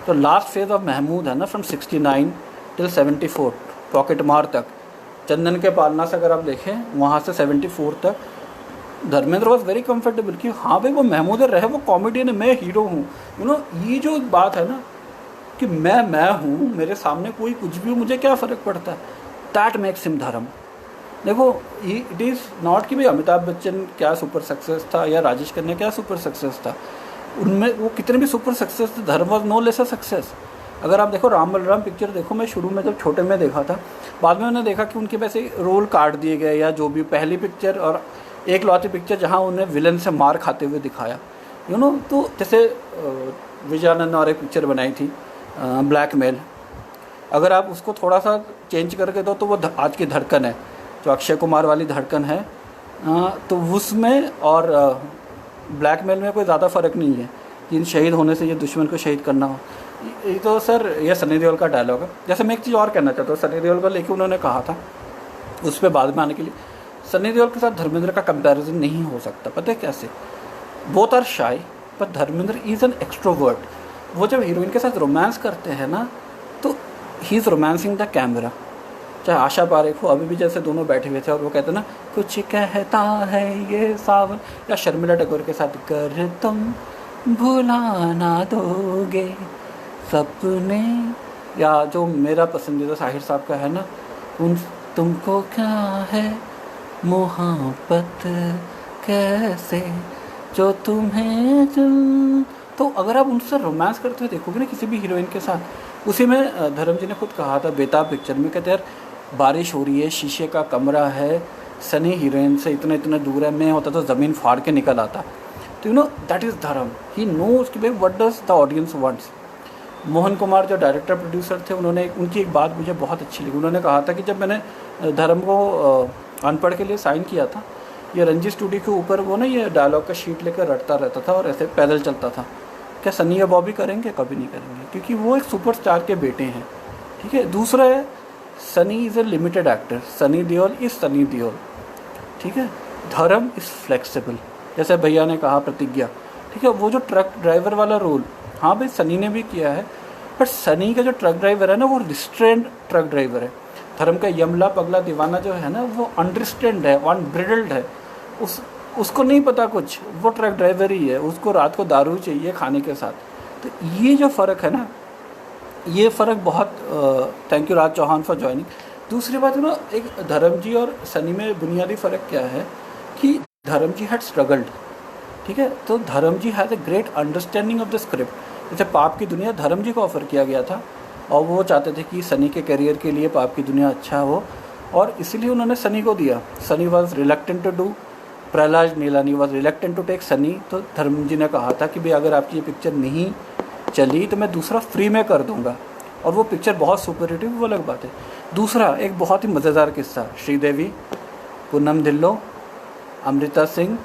तो लास्ट फेज ऑफ महमूद है ना, फ्रॉम 69 टिल 74, पॉकेट मार तक, चंदन के पालना से अगर आप देखें वहाँ से 74 तक, धर्मेंद्र वॉज वेरी कंफर्टेबल कि हाँ भाई वो महमूद रहे, वो कॉमेडियन है, मैं हीरो हूँ। यू नो, ये जो बात है ना कि मैं हूँ, मेरे सामने कोई कुछ भी हो, मुझे क्या फ़र्क पड़ता है, दैट मेक्स हिम धर्म। देखो इट इज़ नॉट कि भाई अमिताभ बच्चन क्या सुपर सक्सेस था या राजेश खन्ना क्या सुपर सक्सेस था, उनमें वो कितने भी सुपर सक्सेस थे, धर्म वॉज नो लेसर सक्सेस। अगर आप देखो राम बलराम पिक्चर देखो, मैं शुरू में जब छोटे में देखा था, बाद में मैंने देखा कि उनके वैसे रोल काट दिए गए, या जो भी पहली पिक्चर और एक लौती पिक्चर जहाँ उन्हें विलन से मार खाते हुए दिखाया, यू नो। तो जैसे विजयानंद ने और एक पिक्चर बनाई थी ब्लैकमेल, अगर आप उसको थोड़ा सा चेंज करके दो तो वो आज की धड़कन है, जो अक्षय कुमार वाली धड़कन है, तो उसमें और ब्लैकमेल में कोई ज़्यादा फ़र्क नहीं है। जिन शहीद होने से ये दुश्मन को शहीद करना हो, ये तो सर ये सनी देओल का डायलॉग है। जैसे मैं एक चीज़ और कहना चाहता हूँ, सनी देओल को लेके उन्होंने कहा था, उस पर बाद में आने के लिए, सनी देओल के साथ धर्मेंद्र का कंपैरिजन नहीं हो सकता। पता है कैसे? Both are shy but Dharmendra is an extrovert. वो जब हीरोइन के साथ रोमांस करते हैं ना, तो he is romancing the camera. चाहे आशा पारेख हो, अभी भी जैसे दोनों बैठे हुए थे और वो कहते ना कुछ कहता है ये सावन, या शर्मिला टैगोर के साथ कर तुम भुला ना दोगे सपने, या जो मेरा पसंदीदा साहिर साहब का है ना, उन तुमको क्या है मोहब्बत कैसे जो तुम्हें दिल। तो अगर आप उनसे रोमांस करते हुए देखोगे ना किसी भी हीरोइन के साथ, उसी में धर्म जी ने खुद कहा था बेताब पिक्चर में, कहते यार बारिश हो रही है, शीशे का कमरा है, सनी हीरोइन से इतना इतना दूर है, मैं होता तो ज़मीन फाड़ के निकल आता। तो यू नो दैट इज़ धर्म, ही नोज कि भाई what does the audience wants. Mohan Kumar जो डायरेक्टर प्रोड्यूसर थे, उन्होंने उनकी एक बात मुझे बहुत अच्छी लगी। उन्होंने कहा था कि जब मैंने धर्म को अनपढ़ के लिए साइन किया था, ये रणजी स्टूडियो के ऊपर वो ना ये डायलॉग का शीट लेकर रटता रहता था और ऐसे पैदल चलता था। क्या सनी या बॉबी करेंगे? कभी नहीं करेंगे, क्योंकि वो एक सुपरस्टार के बेटे हैं, ठीक है। दूसरा है Sunny is a limited actor, Sunny Deol is Sunny Deol, ठीक है। धर्म इज़ फ्लेक्सिबल, जैसे भैया ने कहा प्रतिज्ञा, ठीक है। वो जो ट्रक ड्राइवर वाला रोल, हाँ भाई सनी ने भी किया है, बट सनी का जो ट्रक ड्राइवर है ना, वो रिस्ट्रेंड ट्रक ड्राइवर है। धर्म का यमला पगला दीवाना जो है ना, वो अंडरस्टैंड है, अनब्रिडल्ड है, उसको नहीं पता कुछ, वो ट्रक ड्राइवर ही है, उसको रात को दारू चाहिए खाने के साथ। तो ये जो फ़र्क है ना, ये फ़र्क बहुत thank you Raj Chauhan for joining. दूसरी बात ना, एक धर्म जी और सनी में बुनियादी फ़र्क क्या है कि धर्म जी हैड स्ट्रगल्ड, ठीक है, तो Dharam ji has a great understanding of the script. जैसे पाप की दुनिया धर्म जी को ऑफ़र किया गया था और वो चाहते थे कि सनी के करियर के लिए पाप की दुनिया अच्छा हो, और इसीलिए उन्होंने सनी को दिया। Sunny was reluctant to do, Prahlad Nilani was reluctant to take Sunny. तो धर्म जी ने कहा था कि भाई अगर आपकी ये पिक्चर नहीं चली तो मैं दूसरा फ्री में कर दूंगा, और वो पिक्चर बहुत सुपर हिट हुई, वो अलग बात है। दूसरा एक बहुत ही मज़ेदार किस्सा, श्रीदेवी, पूनम ढिल्लों, अमृता सिंह,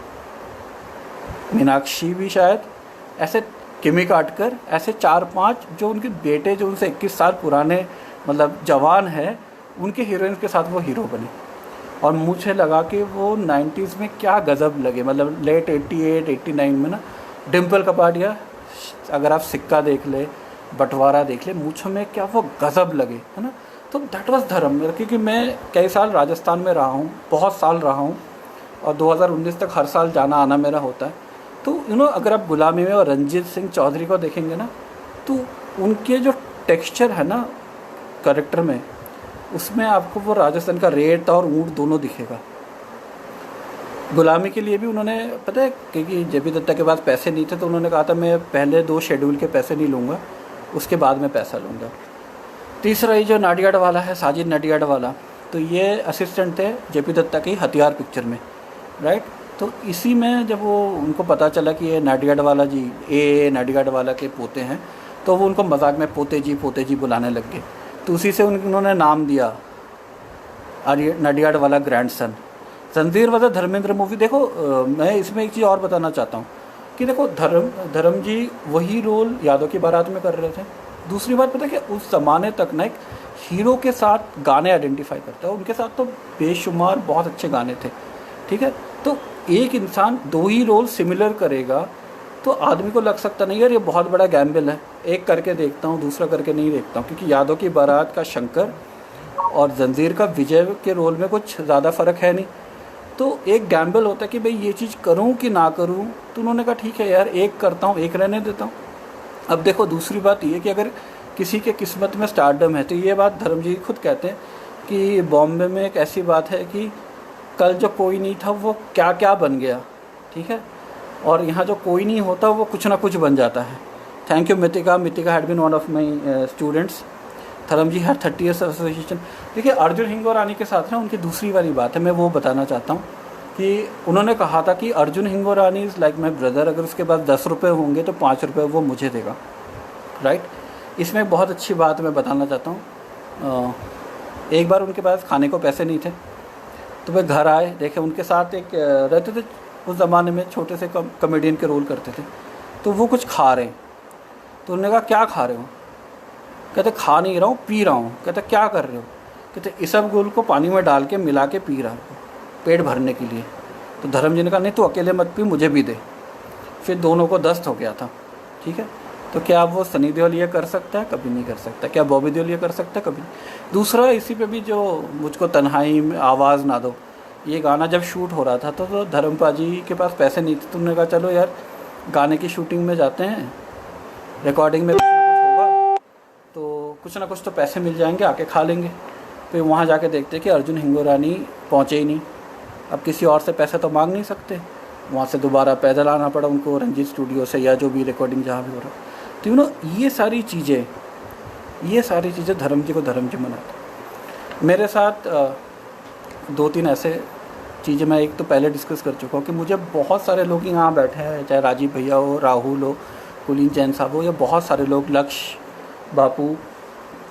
मीनाक्षी भी शायद, ऐसे किमी काटकर, ऐसे 4-5 जो उनके बेटे जो उनसे 21 साल पुराने मतलब जवान है, उनके हीरोइंस के साथ वो हीरो बने। और मुझे लगा कि वो 90s में क्या गज़ब लगे, मतलब लेट 88-89 में ना, डिम्पल कपाड़िया, अगर आप सिक्का देख ले, बंटवारा देख ले, मुझ में क्या वो गज़ब लगे, है ना। तो दैट वाज धर्म मेरा, क्योंकि मैं कई साल राजस्थान में रहा हूँ, बहुत साल रहा हूँ, और 2019 तक हर साल जाना आना मेरा होता है। तो अगर आप गुलामी में और रंजीत सिंह चौधरी को देखेंगे ना, तो उनके जो टेक्सचर है ना कैरेक्टर में, उसमें आपको वो राजस्थान का रेत और ऊँट दोनों दिखेगा। गुलामी के लिए भी उन्होंने, पता है, क्योंकि जेपी दत्ता के पास पैसे नहीं थे तो उन्होंने कहा था मैं पहले 2 शेड्यूल के पैसे नहीं लूँगा, उसके बाद में पैसा लूँगा। तीसरा ये जो नाडियाड वाला है, साजिद नाडियाड वाला, तो ये असिस्टेंट थे जेपी दत्ता की हथियार पिक्चर में, राइट। तो इसी में जब वो उनको पता चला कि ये नाडियाड वाला जी नाडियाड वाला के पोते हैं, तो वो उनको मजाक में पोते जी बुलाने लग गए। तो उसी से उन्होंने नाम दिया नाडियाड वाला ग्रैंडसन। जंजीर वाला धर्मेंद्र मूवी देखो, मैं इसमें एक चीज़ और बताना चाहता हूँ कि देखो धर्म जी वही रोल यादव की बारात में कर रहे थे। दूसरी बात पता है कि उस ज़माने तक ना एक हीरो के साथ गाने आइडेंटिफाई करता है, उनके साथ तो बेशुमार बहुत अच्छे गाने थे, ठीक है। तो एक इंसान 2 ही रोल सिमिलर करेगा तो आदमी को लग सकता नहीं यार ये बहुत बड़ा गैम्बल है, एक करके देखता हूँ दूसरा करके नहीं देखता हूँ, क्योंकि यादव की बारात का शंकर और जंजीर का विजय के रोल में कुछ ज़्यादा फ़र्क है नहीं। तो एक गैम्बल होता है कि भाई ये चीज़ करूँ कि ना करूँ, तो उन्होंने कहा ठीक है यार एक करता हूँ, एक रहने देता हूँ। अब देखो दूसरी बात ये कि अगर किसी के किस्मत में स्टारडम है, तो ये बात धर्म जी खुद कहते हैं कि बॉम्बे में एक ऐसी बात है कि कल जो कोई नहीं था वो क्या क्या बन गया, ठीक है, और यहाँ जो कोई नहीं होता वो कुछ ना कुछ बन जाता है। Thank you Mitika had been one of my students. Dharam ji had 30 years association. देखिए अर्जुन हिंगोरानी के साथ ना उनकी दूसरी वाली बात है, मैं वो बताना चाहता हूँ कि उन्होंने कहा था कि Arjun Hingorani is like my brother, अगर उसके पास 10 रुपये होंगे तो 5 रुपये वो मुझे देगा, राइट। इसमें बहुत अच्छी बात मैं बताना चाहता हूँ। एक बार उनके पास खाने को पैसे नहीं थे, तो वे घर आए, देखे उनके साथ एक रहते थे, उस ज़माने में छोटे से कॉमेडियन के रोल करते थे, तो वो कुछ खा रहे हैं। तो उन्होंने कहा क्या खा रहे हो? कहते खा नहीं रहा हूँ, पी रहा हूँ। कहते क्या कर रहे हो? कहते इसबगोल को पानी में डाल के मिला के पी रहा हूँ पेट भरने के लिए। तो धर्म जी ने कहा नहीं तू अकेले मत पी, मुझे भी दे। फिर दोनों को दस्त हो गया था, ठीक है। तो क्या वो सनी देओल ये कर सकता है? कभी नहीं कर सकता। क्या बॉबी देओल ये कर सकता है? कभी नहीं। दूसरा इसी पे भी जो मुझको तन्हाई में आवाज़ ना दो, ये गाना जब शूट हो रहा था तो धर्मपा जी के पास पैसे नहीं थे। तुमने कहा चलो यार गाने की शूटिंग में जाते हैं, रिकॉर्डिंग में कुछ ना कुछ होगा तो कुछ ना कुछ तो पैसे मिल जाएंगे, आके खा लेंगे। फिर वहाँ जाके देखते कि अर्जुन हिंगोरानी पहुँचे ही नहीं। अब किसी और से पैसे तो मांग नहीं सकते, वहाँ से दोबारा पैदल आना पड़ा उनको रंजीत स्टूडियो से या जो भी रिकॉर्डिंग जहाँ भी हो रहा। तो ये सारी चीज़ें धर्म जी को धर्म जी मनाते। मेरे साथ 2-3 ऐसे चीज़ें मैं एक तो पहले डिस्कस कर चुका हूँ कि मुझे बहुत सारे लोग यहाँ बैठे हैं, चाहे राजीव भैया हो, राहुल हो, कुलीन जैन साहब हो, या बहुत सारे लोग, लक्ष्य, बापू,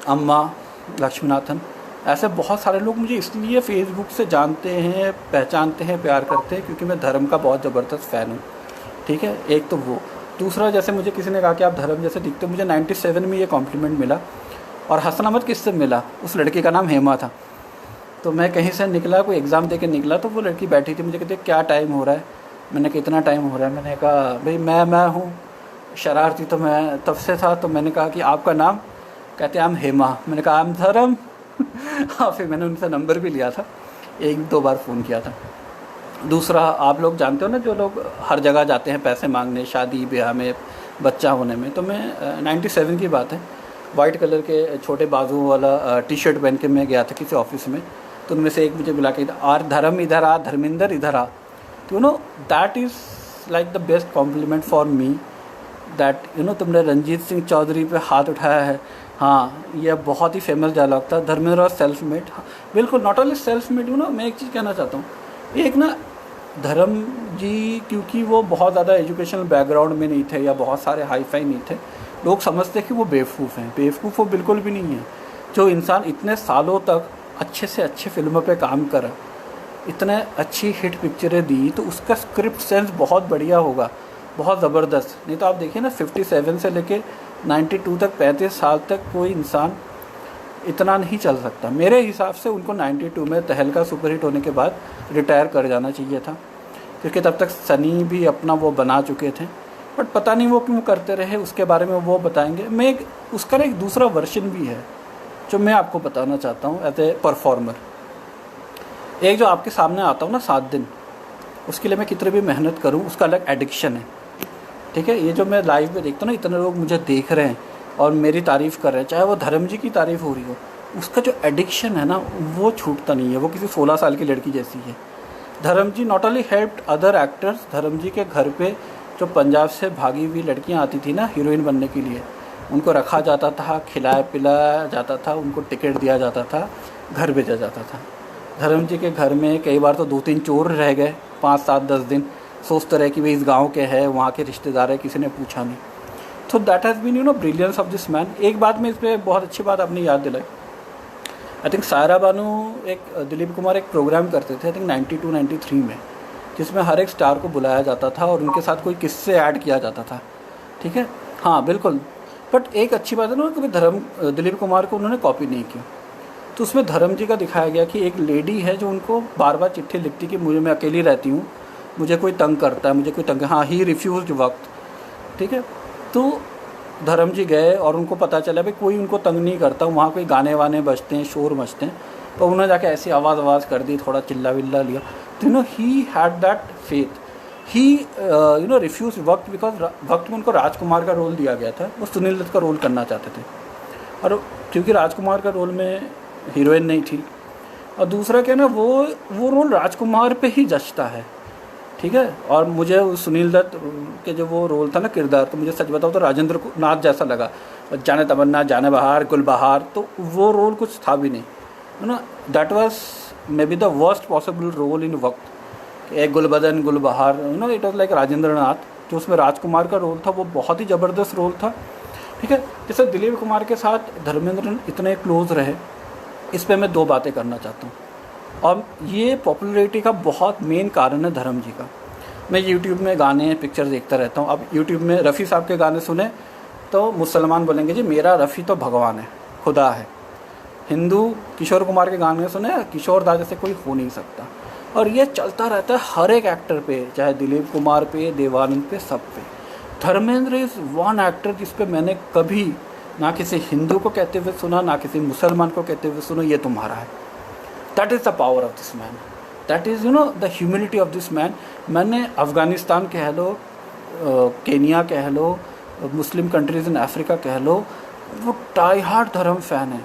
अम्मा, लक्ष्मीनाथन, ऐसे बहुत सारे लोग मुझे इसलिए फेसबुक से जानते हैं, पहचानते हैं, प्यार करते हैं क्योंकि मैं धर्म का बहुत ज़बरदस्त फ़ैन हूँ, ठीक है। एक तो वो। दूसरा, जैसे मुझे किसी ने कहा कि आप धर्म जैसे दिखते हो, मुझे 97 में ये कॉम्प्लीमेंट मिला। और हंसना मत किससे मिला, उस लड़की का नाम हेमा था। तो मैं कहीं से निकला, कोई एग्ज़ाम दे के निकला, तो वो लड़की बैठी थी, मुझे कहते क्या टाइम हो रहा है? मैंने कितना टाइम हो रहा है? मैंने कहा भाई मैं हूँ शरारती, तो मैं तब से था। तो मैंने कहा कि आपका नाम? कहते आई एम हेमा। मैंने कहा आई एम धर्म। हाँ, फिर मैंने उनसे नंबर भी लिया था, 1-2 बार फ़ोन किया था। दूसरा, आप लोग जानते हो ना, जो लोग हर जगह जाते हैं पैसे मांगने, शादी ब्याह में, बच्चा होने में, तो मैं 97 की बात है, वाइट कलर के छोटे बाजुओं वाला टी शर्ट पहन के मैं गया था किसी ऑफिस में। तो उनमें से एक मुझे बुला के, आर धर्म इधर आ, धर्मेंद्र इधर आ। तो that is like the best compliment for me, that तुमने रंजीत सिंह चौधरी पे हाथ उठाया है। हाँ, यह बहुत ही फेमस डायलॉग था। धर्मेंद्र और सेल्फ मेड, हाँ, बिल्कुल, नॉट ओनली सेल्फ मेड। मैं एक चीज़ कहना चाहता हूँ, एक ना धर्म जी, क्योंकि वो बहुत ज़्यादा एजुकेशनल बैकग्राउंड में नहीं थे या बहुत सारे हाई फाई नहीं थे, लोग समझते कि वो बेवकूफ़ हैं। बेवकूफ़ वो बिल्कुल भी नहीं है। जो इंसान इतने सालों तक अच्छे से अच्छे फिल्मों पे काम करा, इतने अच्छी हिट पिक्चरें दी, तो उसका स्क्रिप्ट सेंस बहुत बढ़िया होगा, बहुत ज़बरदस्त। नहीं तो आप देखिए ना, 57 से लेके 92 तक, 35 साल तक कोई इंसान इतना नहीं चल सकता। मेरे हिसाब से उनको 92 में तहलका सुपरहिट होने के बाद रिटायर कर जाना चाहिए था, क्योंकि तब तक सनी भी अपना वो बना चुके थे। बट पता नहीं वो क्यों करते रहे, उसके बारे में वो बताएंगे। उसका एक दूसरा वर्जन भी है जो मैं आपको बताना चाहता हूँ एज ए परफॉर्मर। एक जो आपके सामने आता हूँ ना 7 दिन, उसके लिए मैं कितनी भी मेहनत करूँ, उसका अलग एडिक्शन है। ठीक है, ये जो मैं लाइव में देखता हूँ ना, इतने लोग मुझे देख रहे हैं और मेरी तारीफ़ कर रहे हैं, चाहे वो धर्म जी की तारीफ़ हो रही हो, उसका जो एडिक्शन है ना, वो छूटता नहीं है। वो किसी 16 साल की लड़की जैसी है। Dharam ji not only helped other actors, Dharam ji के घर पे जो पंजाब से भागी हुई लड़कियां आती थी ना हीरोइन बनने के लिए, उनको रखा जाता था, खिलाया पिलाया जाता था, उनको टिकट दिया जाता था, घर भेजा जाता था। धर्म जी के घर में कई बार तो 2-3 चोर रह गए 5, 7, 10 दिन, सोचते रहे कि भाई इस गांव के हैं, वहाँ के रिश्तेदार है, किसी ने पूछा नहीं। तो that has been brilliance of this man. एक बात में इस पर बहुत अच्छी बात आपने याद दिलाई। आई थिंक सायरा बानू दिलीप कुमार एक प्रोग्राम करते थे, आई थिंक 92-93 में, जिसमें हर एक स्टार को बुलाया जाता था और उनके साथ कोई किस्से ऐड किया जाता था। ठीक है, हाँ बिल्कुल। बट एक अच्छी बात है ना, कभी दिलीप कुमार को उन्होंने कॉपी नहीं की। तो उसमें धर्म जी का दिखाया गया कि एक लेडी है जो उनको बार बार चिट्ठी लिखती कि मैं अकेली रहती हूँ, मुझे कोई तंग करता है, मुझे कोई तंग, हाँ, ही रिफ्यूज़्ड वक्त। ठीक है, तो धर्म जी गए और उनको पता चला भाई कोई उनको तंग नहीं करता, वहाँ कोई गाने वाने बजते हैं, शोर मचते हैं। तो उन्होंने जाके ऐसी आवाज़ कर दी, थोड़ा चिल्ला विल्ला लिया। तो he had that faith, he refuse Waqt, because Waqt में उनको राजकुमार का रोल दिया गया था, वो सुनील दत्त का रोल करना चाहते थे, और क्योंकि राजकुमार का रोल में हीरोइन नहीं थी, और दूसरा क्या ना, वो रोल राजकुमार पे ही जचता है। ठीक है, और मुझे सुनील दत्त के जो वो रोल था ना, किरदार, तो मुझे सच बताओ तो राजेंद्र नाथ जैसा लगा, जाने तमन्ना, जाने बहार, गुलबहार, तो वो रोल कुछ था भी नहीं, है ना। That was maybe the worst possible role in Waqt. एक Gulbadan, Gulbahar, it was like Rajendra Nath. जो उसमें राजकुमार का रोल था वो बहुत ही ज़बरदस्त रोल था। ठीक है, जैसे दिलीप कुमार के साथ धर्मेंद्र इतने क्लोज रहे, इस पर मैं 2 बातें करना चाहता हूँ, और ये पॉपुलैरिटी का बहुत मेन कारण है धर्म जी का। मैं यूट्यूब में गाने पिक्चर देखता रहता हूँ। अब यूट्यूब में रफ़ी साहब के गाने सुने तो मुसलमान बोलेंगे जी मेरा रफ़ी तो भगवान है, खुदा है। हिंदू किशोर कुमार के गाने सुने, किशोर दा जैसे कोई हो नहीं सकता। और ये चलता रहता है हर एक एक्टर पे, चाहे दिलीप कुमार पे, देवानंद पे, सब पे। धर्मेंद्र इज़ वन एक्टर जिस पे मैंने कभी ना किसी हिंदू को कहते हुए सुना, ना किसी मुसलमान को कहते हुए सुना ये तुम्हारा है। That is the power of this man, that is the humility of this man. मैंने अफ़गानिस्तान कह लो, केनिया कह लो, मुस्लिम कंट्रीज़ इन अफ्रीका कह लो, वो टाई हार्ड धर्म फ़ैन है,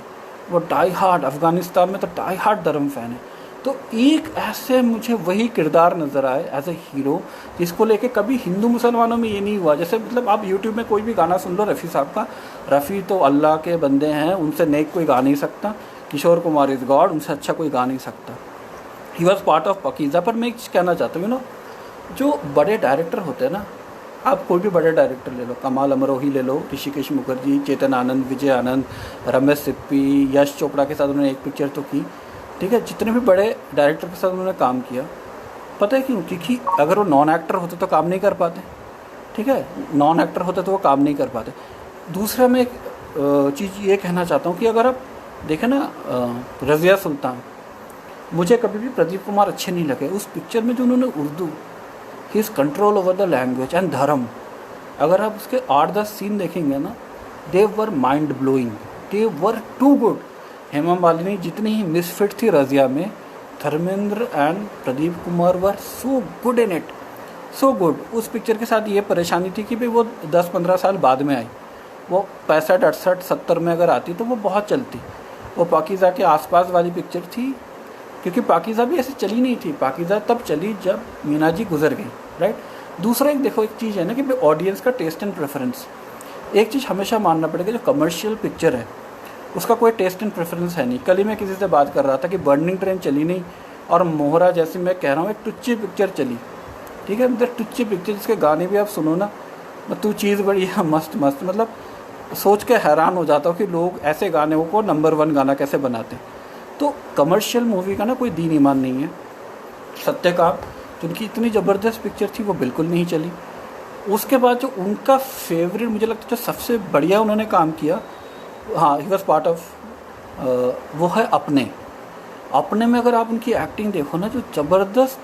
वो टाई हार्ड, अफ़गानिस्तान में तो टाई हार्ड धर्म फ़ैन है। तो एक ऐसे मुझे वही किरदार नज़र आए एज ए हीरो, जिसको लेके कभी हिंदू मुसलमानों में ये नहीं हुआ। जैसे मतलब आप यूट्यूब में कोई भी गाना सुन लो रफ़ी साहब का, रफ़ी तो अल्लाह के बंदे हैं, उनसे नेक कोई गा नहीं सकता। किशोर कुमार इज़ गॉड, उनसे अच्छा कोई गा नहीं सकता। He was part of Pakeezah. पर मैं एक चीज़ कहना चाहता हूँ, जो बड़े डायरेक्टर होते हैं ना, आप कोई भी बड़े डायरेक्टर ले लो, कमाल अमरोही ले लो, ऋषिकेश मुखर्जी, चेतन आनंद, विजय आनंद, रमेश सिप्पी, यश चोपड़ा के साथ उन्होंने एक पिक्चर तो की। ठीक है, जितने भी बड़े डायरेक्टर के साथ उन्होंने काम किया, पता है क्यों? क्योंकि अगर वो नॉन एक्टर होते तो काम नहीं कर पाते। ठीक है, नॉन एक्टर होते तो वो काम नहीं कर पाते। दूसरा मैं एक चीज़ ये कहना चाहता हूँ कि अगर आप देखें ना, रज़िया सुल्तान, मुझे कभी भी प्रदीप कुमार अच्छे नहीं लगे। उस पिक्चर में जो उन्होंने Urdu, his control over the language and Dharam, अगर आप उसके 8-10 सीन देखेंगे ना, they were mind blowing, they were too good. Hema Malini जितनी ही मिसफिट थी रज़िया में, Dharmendra and Pradeep Kumar were so good in it, so good. उस पिक्चर के साथ ये परेशानी थी कि भाई वो 10-15 साल बाद में आई, वो 65, 68, 70 में अगर आती तो वो बहुत चलती। वो पाकीज़ा के आसपास वाली पिक्चर थी, क्योंकि पाकीज़ा भी ऐसे चली नहीं थी, पाकीज़ा तब चली जब मीना जी गुजर गई, राइट। दूसरा एक देखो, एक चीज़ है ना कि ऑडियंस का टेस्ट एंड प्रेफरेंस, एक चीज़ हमेशा मानना पड़ेगा, जो कमर्शियल पिक्चर है उसका कोई टेस्ट एंड प्रेफरेंस है नहीं। कल ही मैं किसी से बात कर रहा था कि बर्निंग ट्रेन चली नहीं और मोहरा जैसी, मैं कह रहा हूँ, एक टुच्ची पिक्चर चली, ठीक है, मतलब टुच्ची पिक्चर जिसके गाने भी आप सुनो ना, तू चीज़ बड़ी है मस्त मस्त, मतलब सोच के हैरान हो जाता हूँ कि लोग ऐसे गाने को नंबर 1 गाना कैसे बनाते हैं। तो कमर्शियल मूवी का ना कोई दीन ईमान नहीं है। सत्यकाम जिनकी इतनी ज़बरदस्त पिक्चर थी वो बिल्कुल नहीं चली। उसके बाद जो उनका फेवरेट, मुझे लगता है जो सबसे बढ़िया उन्होंने काम किया, हाँ, ही वॉज पार्ट ऑफ, वो है अपने। अपने में अगर आप उनकी एक्टिंग देखो ना, जो ज़बरदस्त,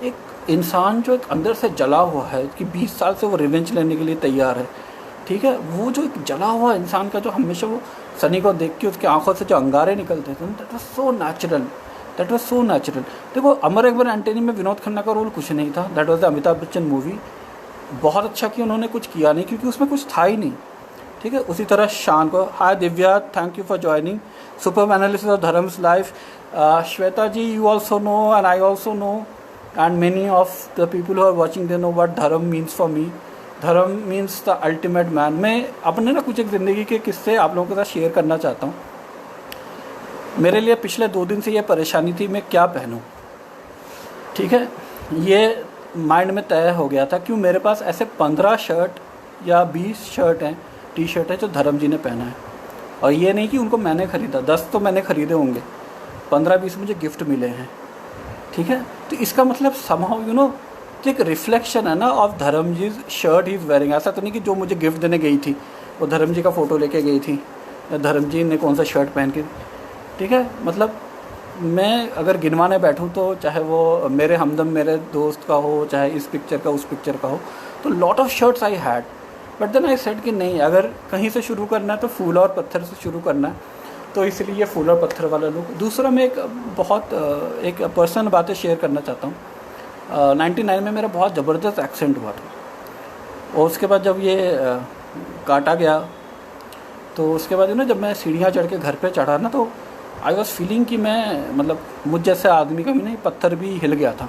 एक इंसान जो एक अंदर से जला हुआ है कि 20 साल से वो रिवेंज लेने के लिए तैयार है, ठीक है, वो जो एक जला हुआ इंसान का जो हमेशा वो सनी को देख के उसकी आंखों से जो अंगारे निकलते थे, that was so natural, that was so natural. देखो अमर अकबर एंटनी में विनोद खन्ना का रोल कुछ नहीं था, that was the Amitabh Bachchan movie. बहुत अच्छा कि उन्होंने कुछ किया नहीं क्योंकि उसमें कुछ था ही नहीं, ठीक है। उसी तरह शान को, hi Divya, thank you for joining, super analysis of Dharam's life. Shweta ji, you also know and I also know and many of the people who are watching they know what Dharam means for me. Dharam means the ultimate man. मैं अपने ना कुछ एक ज़िंदगी के किस्से आप लोगों के साथ शेयर करना चाहता हूँ। मेरे लिए पिछले 2 दिन से ये परेशानी थी मैं क्या पहनूँ, ठीक है। ये माइंड में तय हो गया था क्यों मेरे पास ऐसे 15 शर्ट या 20 शर्ट हैं, टी शर्ट है जो धर्म जी ने पहना है। और ये नहीं कि उनको मैंने ख़रीदा, 10 तो मैंने ख़रीदे होंगे, 15-20 मुझे गिफ्ट मिले हैं, ठीक है। तो इसका मतलब समहाउ यू नो एक रिफ्लेक्शन है ना of Dharam ji shirt he is wearing. ऐसा तो नहीं कि जो मुझे गिफ्ट देने गई थी वो धर्म जी का फ़ोटो लेके गई थी या धर्म जी ने कौन सा शर्ट पहन के, ठीक है। मतलब मैं अगर गिनवाने बैठूं तो चाहे वो मेरे हमदम मेरे दोस्त का हो, चाहे इस पिक्चर का उस पिक्चर का हो, तो lot of shirts I had, but then I said कि नहीं, अगर कहीं से शुरू करना है तो फूल और पत्थर से शुरू करना है, तो इसलिए फूल और पत्थर वाला लुक। दूसरा मैं एक पर्सनल बातें शेयर करना चाहता हूँ। 99 में मेरा बहुत ज़बरदस्त एक्सीडेंट हुआ था और उसके बाद जब ये काटा गया तो उसके बाद ना जब मैं सीढ़ियाँ चढ़ के घर पे चढ़ा ना, तो आई वॉज फीलिंग कि मैं, मतलब मुझ जैसे आदमी का भी नहीं, पत्थर भी हिल गया था।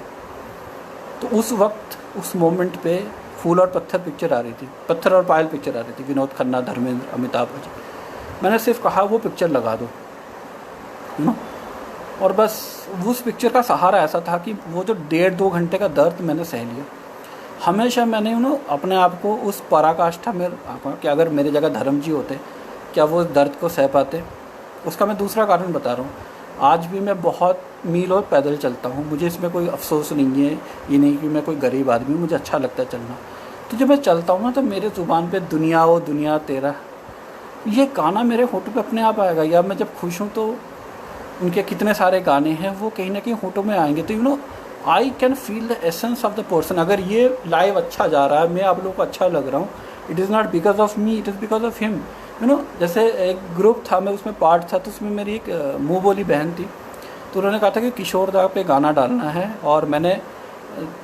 तो उस वक्त उस मोमेंट पे फूल और पत्थर पिक्चर आ रही थी, पत्थर और पायल पिक्चर आ रही थी, विनोद खन्ना, धर्मेंद्र, अमिताभ बच्चन। मैंने सिर्फ कहा वो पिक्चर लगा दो, नो, और बस उस पिक्चर का सहारा ऐसा था कि वो जो 1.5-2 घंटे का दर्द मैंने सह लिया। हमेशा मैंने अपने आप को उस पराकाष्ठा में रखा कि अगर मेरी जगह धर्म जी होते क्या वो उस दर्द को सह पाते। उसका मैं दूसरा कारण बता रहा हूँ, आज भी मैं बहुत मील और पैदल चलता हूँ, मुझे इसमें कोई अफसोस नहीं है, ये नहीं कि मैं कोई गरीब आदमी हूँ, मुझे अच्छा लगता है चलना। तो जब मैं चलता हूँ ना तो मेरे ज़ुबान पे दुनिया ओ दुनिया तेरा, ये गाना मेरे होठों पे अपने आप आएगा, या मैं जब खुश हूँ तो उनके कितने सारे गाने हैं वो कहीं ना कहीं होठों में आएंगे। तो I can feel the essence of the person. अगर ये लाइव अच्छा जा रहा है, मैं आप लोगों को अच्छा लग रहा हूँ, it is not because of me, it is because of him. जैसे एक ग्रुप था, मैं उसमें पार्ट था, तो उसमें मेरी एक मुँह बोली बहन थी, तो उन्होंने कहा था कि किशोर दा पे गाना डालना है, और मैंने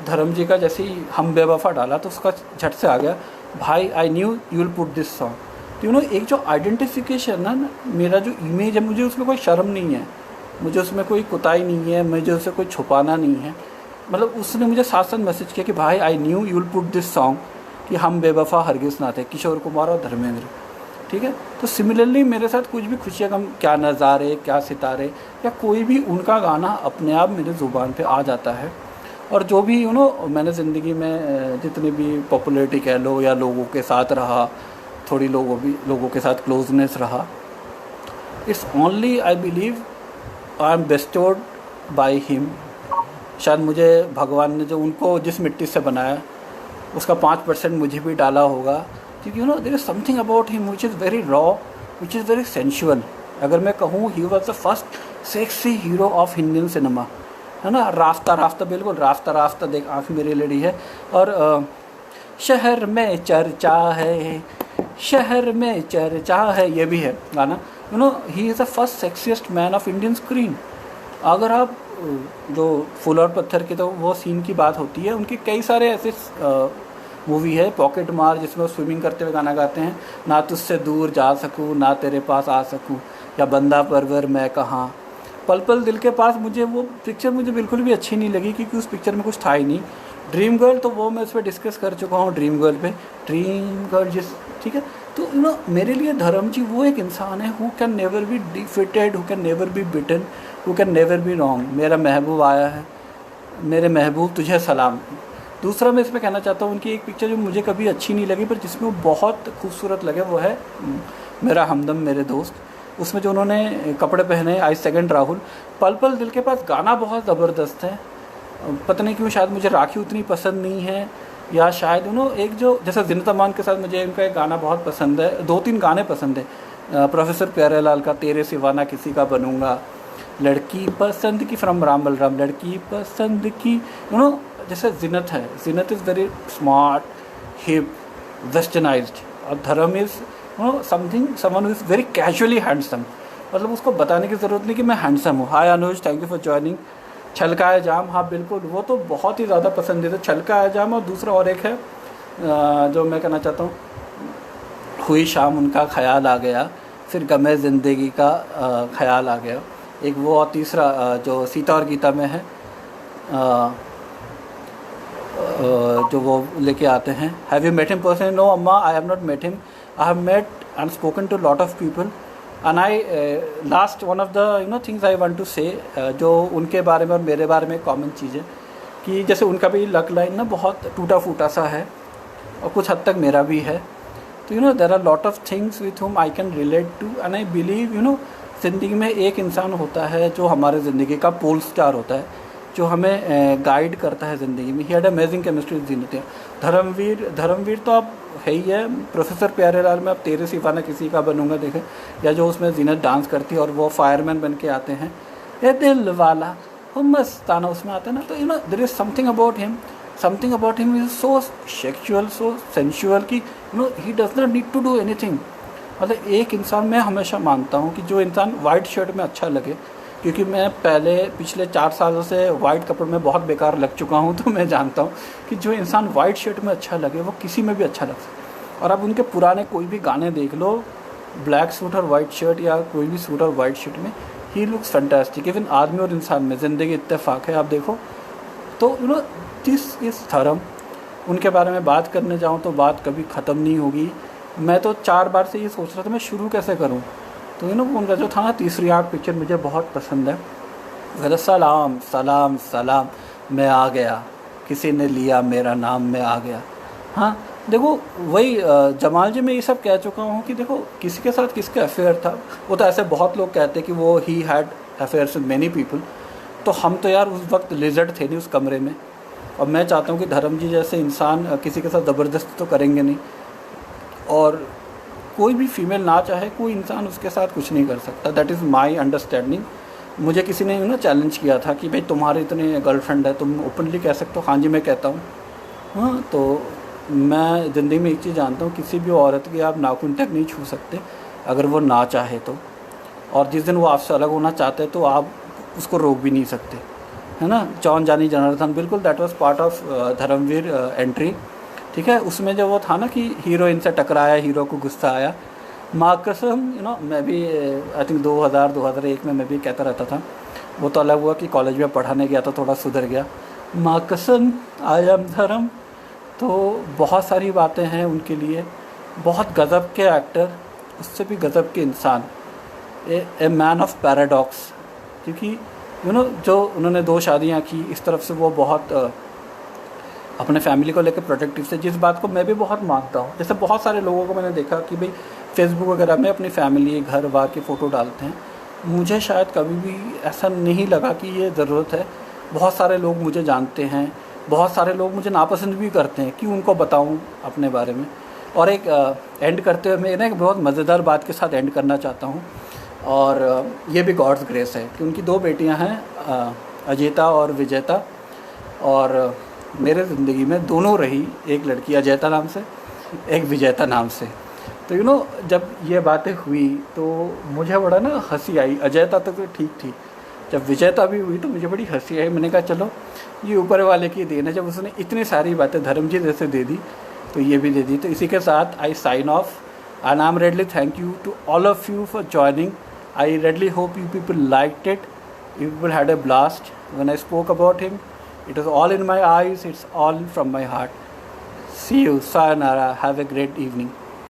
धर्म जी का जैसे ही हम बेवफा डाला तो उसका झट से आ गया, भाई I knew you will put this song. तो एक जो आइडेंटिफिकेशन है ना, मेरा जो इमेज है, मुझे उसमें कोई शर्म नहीं है, मुझे उसमें कोई कुताई नहीं है, मुझे उससे कोई छुपाना नहीं है। मतलब उसने मुझे साथ साथ मैसेज किया कि भाई I knew you will put this song, कि हम बेवफा हरगिज़ ना थे, किशोर कुमार और धर्मेंद्र, ठीक है। तो सिमिलरली मेरे साथ कुछ भी खुशियाँ गम, क्या नज़ारे, क्या सितारे, या कोई भी उनका गाना अपने आप मेरे ज़ुबान पे आ जाता है। और जो भी मैंने ज़िंदगी में जितनी भी पॉपुलैरिटी कह लो या लोगों के साथ रहा, थोड़ी लोगों के साथ क्लोजनेस रहा, it's only I believe I am bestowed by him. शायद मुझे भगवान ने जो उनको जिस मिट्टी से बनाया उसका 5% मुझे भी डाला होगा, क्योंकि there is something about him which is very raw, which is very sensual. अगर मैं कहूँ he was the first sexy hero of Indian cinema, है ना। रास्ता बिल्कुल रास्ता देख आँख मेरी लड़ी है, और शहर में चर्चा है, शहर में चर्चा है, ये भी है गाना। You know he is the first sexiest man of Indian screen. अगर आप जो फूल और पत्थर के तो वो सीन की बात होती है, उनके कई सारे ऐसे मूवी है, पॉकेट मार जिसमें वो स्विमिंग करते हुए गाना गाते हैं, ना तुझसे दूर जा सकूँ ना तेरे पास आ सकूँ, या बंदा परवर मैं कहाँ, पल पल दिल के पास। मुझे वो पिक्चर मुझे बिल्कुल भी अच्छी नहीं लगी क्योंकि उस पिक्चर में कुछ था ही नहीं। ड्रीम गर्ल तो वो मैं उस पर डिस्कस कर चुका हूँ, ड्रीम गर्ल पे, ड्रीम गर्ल जिस, ठीक है। तो यू नो मेरे लिए धर्म जी वो एक इंसान है who can never be defeated, who can never be beaten, who can never be wrong. मेरा महबूब आया है, मेरे महबूब तुझे सलाम। दूसरा मैं इसमें कहना चाहता हूँ, उनकी एक पिक्चर जो मुझे कभी अच्छी नहीं लगी पर जिसमें वो बहुत खूबसूरत लगे वो है मेरा हमदम मेरे दोस्त। उसमें जो उन्होंने कपड़े पहने, आई सेकंड राहुल। पल पल दिल के पास गाना बहुत ज़बरदस्त है, पता नहीं क्यों शायद मुझे राखी उतनी पसंद नहीं है, या शायद उन्होंने एक जो जैसे ज़िन्नत अमान के साथ मुझे उनका एक गाना बहुत पसंद है, 2-3 गाने पसंद है। प्रोफेसर प्यारेलाल का तेरे सिवा ना किसी का बनूंगा, लड़की पसंद की फ्रॉम राम बलराम, लड़की पसंद की, यू नो जैसे ज़िन्नत है, Zeenat is very smart, hip, westernised, और Dharam is someone who is very casually handsome. मतलब उसको बताने की ज़रूरत नहीं कि मैं हैंडसम हूँ। हाय अनुज, थैंक यू फॉर ज्वाइनिंग। छलकाए जाम, हाँ बिल्कुल, वो तो बहुत ही ज़्यादा पसंदीदा छलकाए जाम। और दूसरा और एक है जो मैं कहना चाहता हूँ, हुई शाम उनका ख्याल आ गया, फिर गमे ज़िंदगी का ख्याल आ गया, एक वो। और तीसरा जो सीता और गीता में है, जो वो लेके आते हैं, have you met him personally? No अम्मा, I have not met him, I have met and spoken to lot of people and I last one of the things I want to say, जो उनके बारे में और मेरे बारे में कॉमन चीज़ है कि जैसे उनका भी लक लाइन ना बहुत टूटा फूटा सा है और कुछ हद तक मेरा भी है। तो there are lot of things with whom I can relate to and I believe ज़िंदगी में एक इंसान होता है जो हमारे ज़िंदगी का पोल स्टार होता है, जो हमें गाइड करता है ज़िंदगी में। ही हैड अमेजिंग केमिस्ट्री ज़िंदगी। धर्मवीर तो अब है ही है। प्रोफेसर प्यारेलाल में अब तेरे सिवा ना किसी का बनूंगा देखें, या जो उसमें जीनत डांस करती है और वो फायरमैन बन के आते हैं, ये दिल वाला वो मस्ताना उसमें आता है ना। तो there is something about him is so sexual, so sensual कि he does not need to do anything. मतलब एक इंसान, मैं हमेशा मानता हूँ कि जो इंसान वाइट शर्ट में अच्छा लगे, क्योंकि मैं पिछले 4 सालों से वाइट कपड़े में बहुत बेकार लग चुका हूँ, तो मैं जानता हूँ कि जो इंसान वाइट शर्ट में अच्छा लगे वो किसी में भी अच्छा लग सकता है। और अब उनके पुराने कोई भी गाने देख लो, ब्लैक सूट और वाइट शर्ट या कोई भी सूट और वाइट शर्ट में, ही लुक्स फैंटास्टिक। इवन आदमी और इंसान में ज़िंदगी इत्तेफाक है, आप देखो। तो दिस इज़ धर्म। उनके बारे में बात करने जाऊँ तो बात कभी ख़त्म नहीं होगी। मैं तो 4 बार से ये सोच रहा था मैं शुरू कैसे करूँ। तो उनका जो था ना तीसरी आंख पिक्चर मुझे बहुत पसंद है। वह सलाम सलाम सलाम, मैं आ गया, किसी ने लिया मेरा नाम, मैं आ गया। हाँ देखो, वही जमाल जी, मैं ये सब कह चुका हूँ कि देखो किसी के साथ किसका अफेयर था, वो तो ऐसे बहुत लोग कहते हैं कि वो he had affairs with many people. तो हम तो यार उस वक्त लिजर्ड थे नहीं उस कमरे में। और मैं चाहता हूँ कि धर्म जी जैसे इंसान किसी के साथ ज़बरदस्ती तो करेंगे नहीं, और कोई भी फीमेल ना चाहे कोई इंसान उसके साथ कुछ नहीं कर सकता। That is my understanding. मुझे किसी ने चैलेंज किया था कि भाई तुम्हारे इतने गर्लफ्रेंड है, तुम ओपनली कह सकते हो? हाँ जी मैं कहता हूँ। हाँ, तो मैं ज़िंदगी में एक चीज़ जानता हूँ, किसी भी औरत के आप नाखून तक नहीं छू सकते अगर वो ना चाहे तो। और जिस दिन वो आपसे अलग होना चाहते तो आप उसको रोक भी नहीं सकते, है ना। जॉन जानी जनार्दन, बिल्कुल that was part of Dharamveer entry, ठीक है। उसमें जब वो था ना कि हीरोइन से टकराया, हीरो को गुस्सा आया, माँ कसम, मैं भी आई थिंक 2001 में मैं भी कहता रहता था। वो तो अलग हुआ कि कॉलेज में पढ़ाने गया तो थोड़ा सुधर गया। माँ कसम आई एम धर्म। तो बहुत सारी बातें हैं उनके लिए। बहुत गज़ब के एक्टर, उससे भी गज़ब के इंसान, ए मैन ऑफ पैराडॉक्स। क्योंकि जो उन्होंने 2 शादियाँ की, इस तरफ से वो बहुत अपने फैमिली को लेकर प्रोटेक्टिव थे, जिस बात को मैं भी बहुत मानता हूँ। जैसे बहुत सारे लोगों को मैंने देखा कि भाई फेसबुक वगैरह में अपनी फैमिली, घर बार की फ़ोटो डालते हैं। मुझे शायद कभी भी ऐसा नहीं लगा कि ये ज़रूरत है। बहुत सारे लोग मुझे जानते हैं, बहुत सारे लोग मुझे नापसंद भी करते हैं कि उनको बताऊं अपने बारे में। और एक एंड करते हुए मैं एक बहुत मज़ेदार बात के साथ एंड करना चाहता हूं, और ये भी गॉड्स ग्रेस है कि उनकी 2 बेटियां हैं, अजेता और विजेता। और मेरे ज़िंदगी में दोनों रही, एक लड़की अजेता नाम से, एक विजेता नाम से। तो जब ये बातें हुई तो मुझे बड़ा ना हंसी आई। अजयता तो ठीक थी, जब विजयता भी हुई तो मुझे बड़ी हंसी आई। मैंने कहा चलो ये ऊपर वाले की देन है, जब उसने इतनी सारी बातें धर्मजी जैसे दे दी तो ये भी दे दी। तो इसी के साथ I sign off and I am readily thank you to all of you for joining. I readily hope you people liked it, you people had a blast when I spoke about him. It was all in my eyes, it's all from my heart. See you, sayonara, have a great evening.